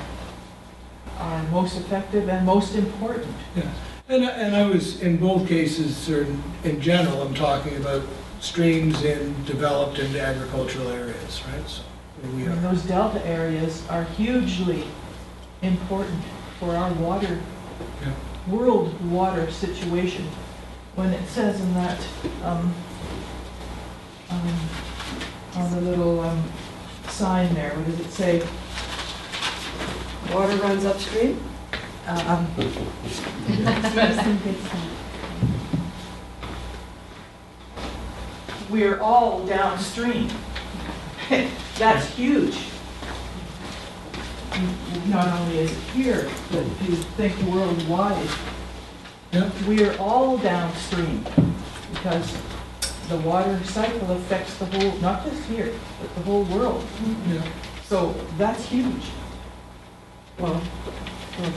are most effective and most important. Yeah. And I was, in both cases, or in general, I'm talking about streams in developed and agricultural areas, right? So we And those delta areas are hugely important for our water world water situation, when it says in that, on the little sign there, what does it say? Water runs upstream? We're all downstream. That's huge. Not only is it here, but if you think worldwide, we're all downstream because the water cycle affects the whole, not just here, but the whole world. So that's huge. Well,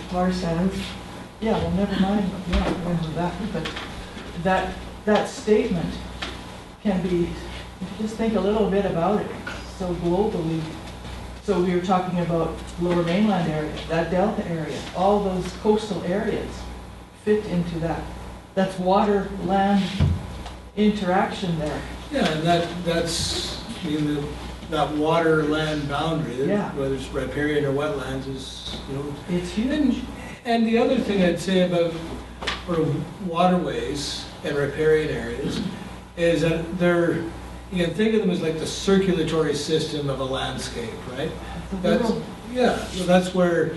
tar sands. Yeah, well, never mind, yeah, remember that, but that statement can be, if you just think a little bit about it, so globally. So we were talking about lower mainland area, that delta area, all those coastal areas fit into that. That's water, land interaction there. Yeah, and that's, that water land boundary, Yeah. whether it's riparian or wetlands is, It's huge. And the other thing I'd say about sort of waterways and riparian areas is that you can think of them as like the circulatory system of a landscape, right? That's where,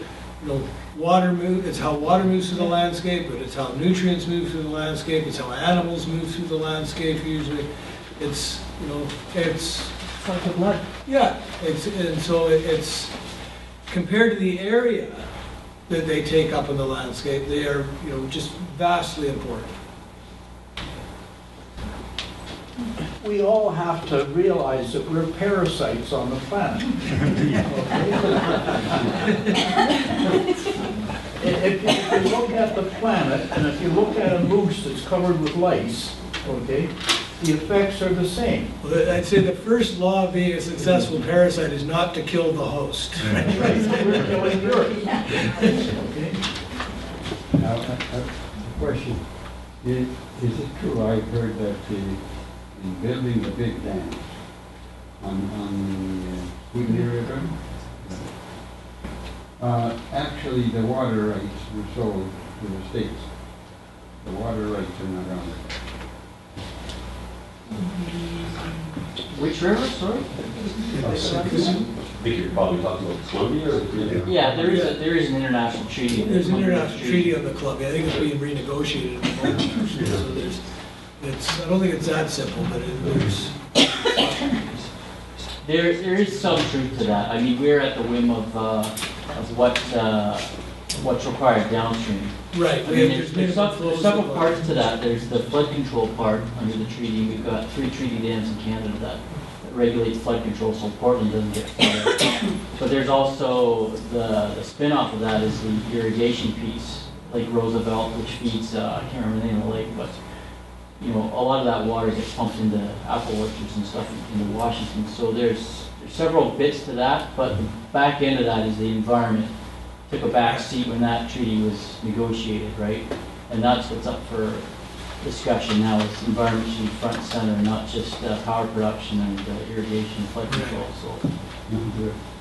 water it's how water moves through the landscape, but it's how nutrients move through the landscape, it's how animals move through the landscape usually. It's like the blood. Yeah, and so it's compared to the area that they take up in the landscape, they are, just vastly important. We all have to realize that we're parasites on the planet. If you look at the planet, and if you look at a moose that's covered with lice, okay, the effects are the same. Well, I'd say the first law of being a successful parasite is not to kill the host. Right, we're killing yours. Okay. Now, a question. Is it true, I've heard that in building the big dams on the Kootenai River, actually the water rights were sold to the states. The water rights are not on it. Which river, sorry? I think you're probably talking about Columbia or? Yeah, there is an international treaty. There's an international treaty on the Columbia. I think it's being renegotiated at the moment, actually. So I don't think it's that simple, but there is some truth to that. I mean, we're at the whim of what's required downstream. Right. I mean, there's several parts to that. There's the flood control part under the treaty. We've got 3 treaty dams in Canada that regulates flood control, so Portland doesn't get flooded. But there's also the spin-off of that is the irrigation piece, Lake Roosevelt, which feeds, I can't remember the name of the lake, but a lot of that water gets pumped into apple orchards and stuff into Washington. So there's several bits to that, but the back end of that is the environment. Took a back seat when that treaty was negotiated, right? And that's what's up for discussion now, is environment should be front and center, not just power production and irrigation and flood control. So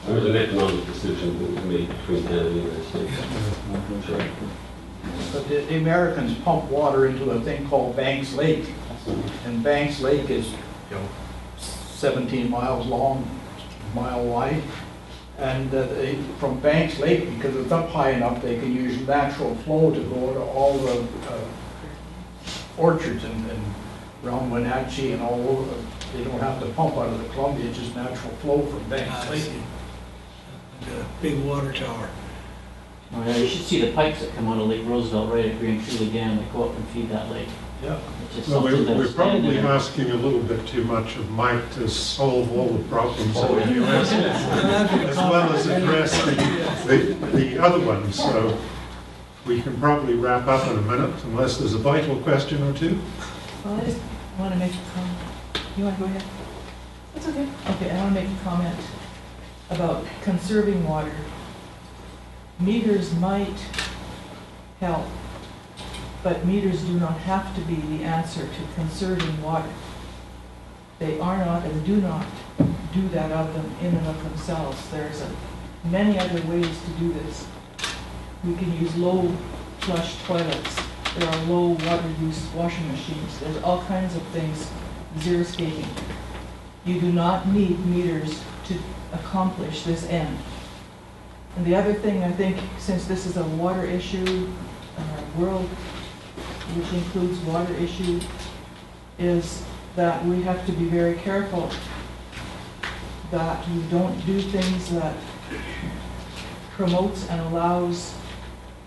There was an economic decision that was made between Canada and the United States. Sure. But the Americans pump water into a thing called Banks Lake. And Banks Lake is, 17 miles long, mile wide. And from Banks Lake, because it's up high enough, they can use natural flow to go to all the orchards and around Wenatchee and all over. They don't have to pump out of the Columbia, it's just natural flow from Banks Lake. a big water tower. Oh, yeah, you should see the pipes that come out of Lake Roosevelt right at Grand Coulee Dam that go up and feed that lake. Yeah. It's just Well, something that's we're probably standing there. asking a little bit too much of Mike to solve all the problems Oh, in the US, as well as address the other ones. So we can probably wrap up in a minute, unless there's a vital question or two. Well, I just want to make a comment. You want to go ahead? That's okay. Okay, I want to make a comment about conserving water. Meters might help, but meters do not have to be the answer to conserving water. They are not and do not do that of them in and of themselves. There's many other ways to do this. We can use low flush toilets. There are low water use washing machines. There's all kinds of things, xeriscaping. You do not need meters to accomplish this end. And the other thing, I think, since this is a water issue, world, which includes water issue, is that we have to be very careful that we don't do things that promotes and allows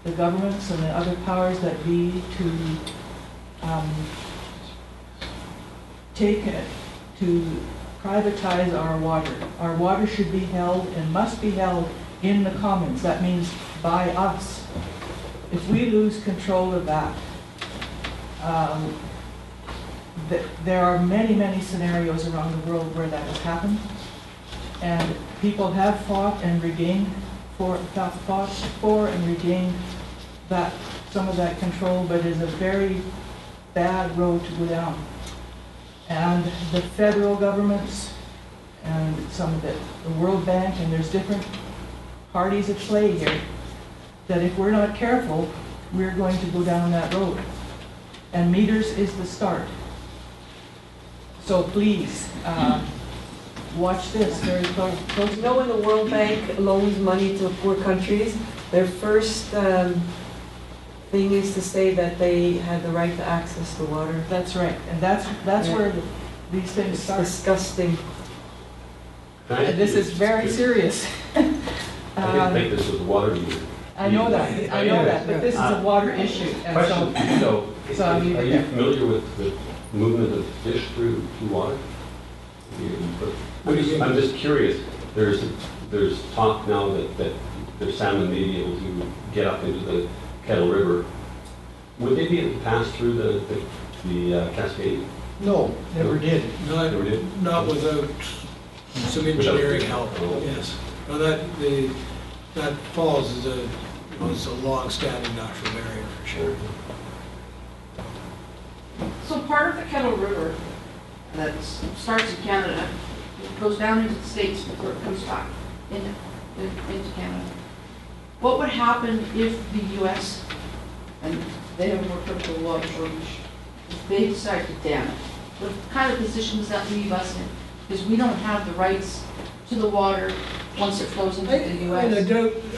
the governments and the other powers that be to take it, to privatize our water. Our water should be held and must be held in the commons. That means by us. If we lose control of that, there are many, many scenarios around the world where that has happened. And people have fought and regained fought for and regained that, some of that control, but it is a very bad road to go down. And the federal governments and some of the World Bank, and there's different parties at play here, that if we're not careful, we're going to go down that road. And meters is the start. So please, watch this very closely. You know, when the World Bank loans money to poor countries, their first thing is to say that they have the right to access to water. That's right, and that's where these things start. It's disgusting. And this is very serious. I didn't think this was a water meter. I know that, but this is a water issue. And Question, so I mean, are you familiar with the movement of fish through water? I'm just curious. There's talk now that the salmon may be able to get up into the Kettle River. Would they be able to pass through the Cascade? No, never did. Never did? Not without some engineering help, yes. Now that falls is a long-standing natural barrier for sure. So part of the Kettle River that starts in Canada, it goes down into the States before it comes back into Canada. What would happen if the US, and they haven't worked up to the water shortage, if they decide to dam it? What kind of position does that leave us in? Because we don't have the rights to the water once it flows into the US.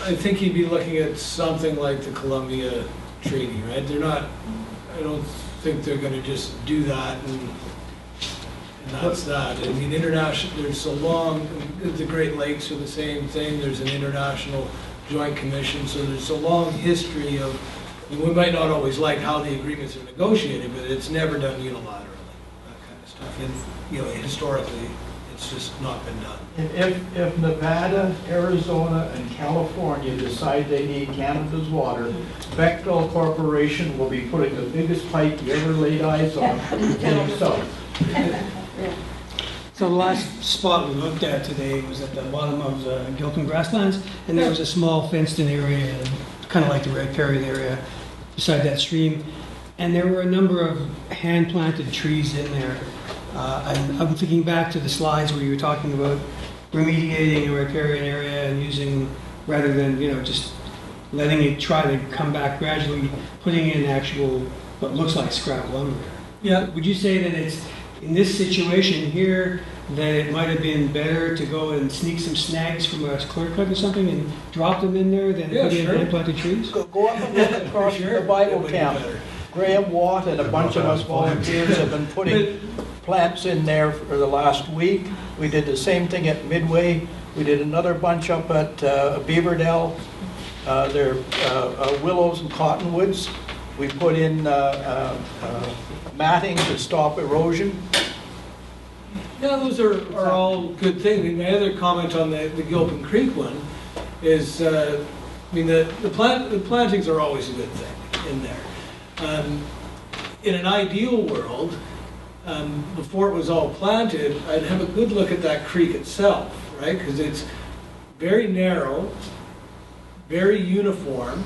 I think you'd be looking at something like the Columbia Treaty, right? I don't think they're gonna just do that and that's that. I mean, there's so long, the Great Lakes are the same thing. There's an international joint commission, so there's a long history of, and we might not always like how the agreements are negotiated, but it's never done unilaterally, that kind of stuff. And, historically, it's just not been done. If Nevada, Arizona, and California decide they need Canada's water, Bechtel Corporation will be putting the biggest pipe you ever laid eyes on in the south. So the last spot we looked at today was at the bottom of the Gilpin grasslands, and there was a small fenced-in area, kind of like the Riparian area, beside that stream. And there were a number of hand-planted trees in there. And I'm thinking back to the slides where you were talking about remediating a riparian area and using, rather than just letting it try to come back gradually, putting in actual what looks like scrap lumber. Yeah. Would you say that it's in this situation here that it might have been better to go and sneak some snags from a clear cut or something and drop them in there than put in hand-planted trees? Go up and look across the Bible camp. Graham Watt and a bunch of us volunteers have been putting plants in there for the last week. We did the same thing at Midway. We did another bunch up at Beaverdell. They're willows and cottonwoods. We put in matting to stop erosion. Yeah, those are all good things. I mean, my other comment on the Gilpin Creek one is, the plantings are always a good thing in there. In an ideal world, before it was all planted, I'd have a good look at that creek itself, right? Because it's very narrow, very uniform,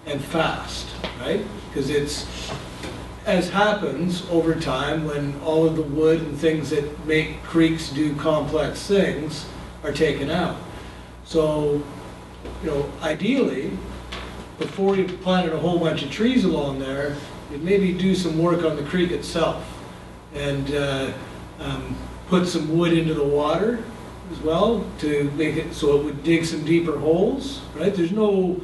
and fast, right? Because it's, as happens over time when all of the wood and things that make creeks do complex things are taken out. So, ideally, before you planted a whole bunch of trees along there, you'd maybe do some work on the creek itself and put some wood into the water as well to make it so it would dig some deeper holes, right? There's no,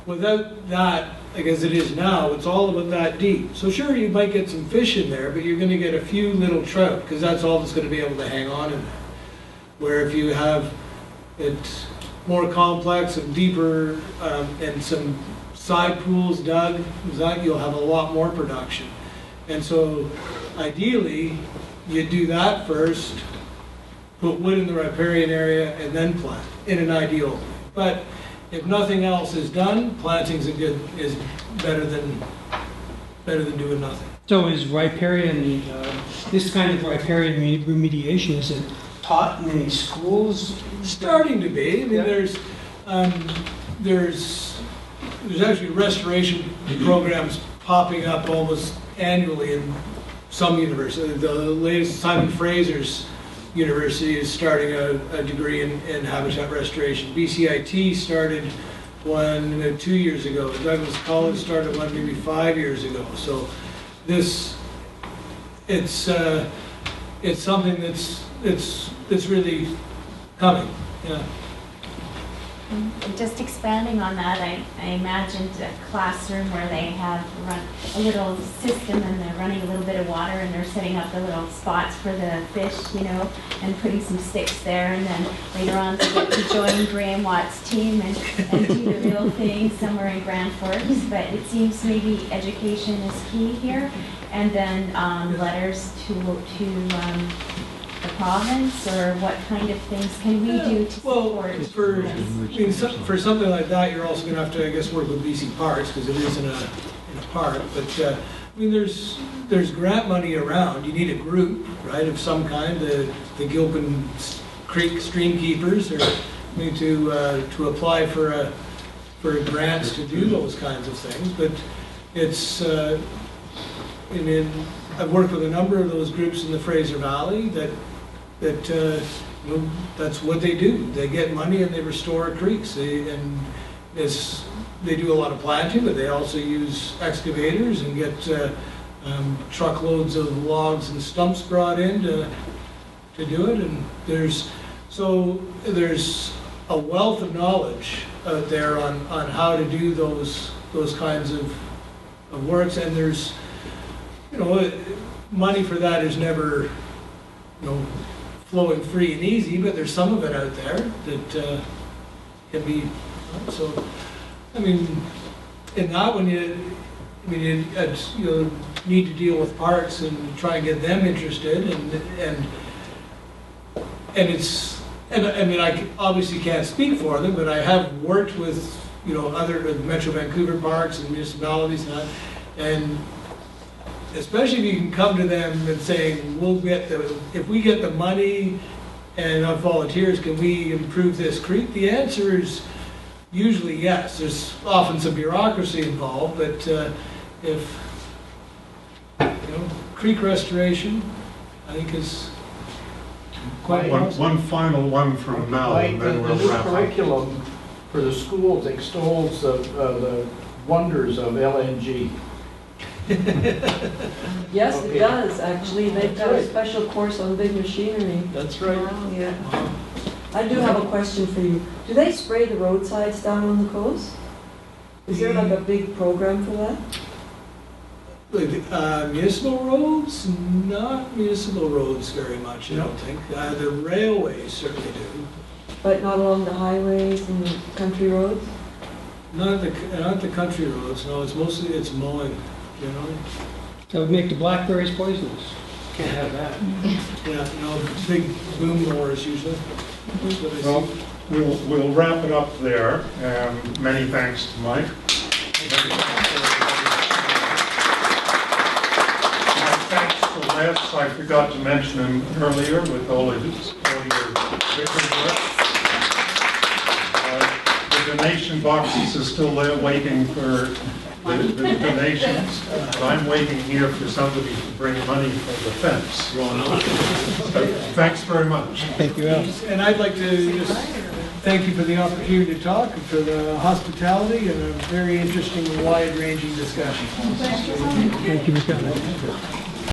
without that, like as it is now, it's all about that deep. So sure, you might get some fish in there, but you're gonna get a few little trout, because that's all that's gonna be able to hang on in there. Where if you have it more complex and deeper, and some side pools dug, you'll have a lot more production. And so ideally, you do that first, put wood in the riparian area, and then plant, in an ideal way. But if nothing else is done, planting's is better than doing nothing. So is riparian, this kind of riparian remediation, is it taught in any schools? Starting to be. I mean, Yeah. there's actually restoration programs popping up almost annually in some universities. The latest, Simon Fraser's university is starting a degree in habitat restoration. BCIT started one 2 years ago. Douglas College started one maybe 5 years ago. So it's something that's really coming. Yeah. Just expanding on that, I imagined a classroom where they have run a little system and they're running a little bit of water and they're setting up the little spots for the fish, you know, and putting some sticks there, and then later on they get to join Graham Watt's team and do the real thing somewhere in Grand Forks. But it seems maybe education is key here, and then letters to the province, or what kind of things can we do to support? For something like that, you're also going to have to, I guess, work with BC Parks, because it is in a park. But I mean, there's grant money around. You need a group, right, of some kind. The Gilpin Creek Stream Keepers, or need to apply for grants to do those kinds of things. But it's I've worked with a number of those groups in the Fraser Valley that that's what they do. They get money and they restore creeks. They do a lot of planting, but they also use excavators and get truckloads of logs and stumps brought in to do it. And there's a wealth of knowledge out there on how to do those kinds of works, and there's money for that is never flowing free and easy, but there's some of it out there that can be. So, I mean, in that one, you need to deal with parks and try and get them interested, and I mean, I obviously can't speak for them, but I have worked with other Metro Vancouver parks and municipalities and that, and especially if you can come to them and saying, if we get the money and enough volunteers, can we improve this creek? The answer is usually yes. There's often some bureaucracy involved, but if creek restoration, I think is quite one final one from Mel, and then we'll new wrap up. curriculum for the schools extols the wonders of LNG. Yes, Okay. it does, actually. They've got a right. special course on big machinery. That's right. Yeah. I do have a question for you. Do they spray the roadsides down on the coast? Is there like a big program for that? Municipal roads, not municipal roads very much, I don't think. The railways certainly do. But not along the highways and the country roads? Not the country roads, no, it's mowing, generally. That would make the blackberries poisonous. Can't have that. Yeah, big boom mowers usually. That's what I see. Well, we'll wrap it up there. Many thanks to Mike. Thanks to Les. I forgot to mention him earlier with all your written work. The donation boxes are still there waiting for the donations. But I'm waiting here for somebody to bring money for the fence. So, thanks very much. Thank you, Al. And I'd like to just thank you for the opportunity to talk and for the hospitality and a very interesting and wide-ranging discussion. Thank you for coming.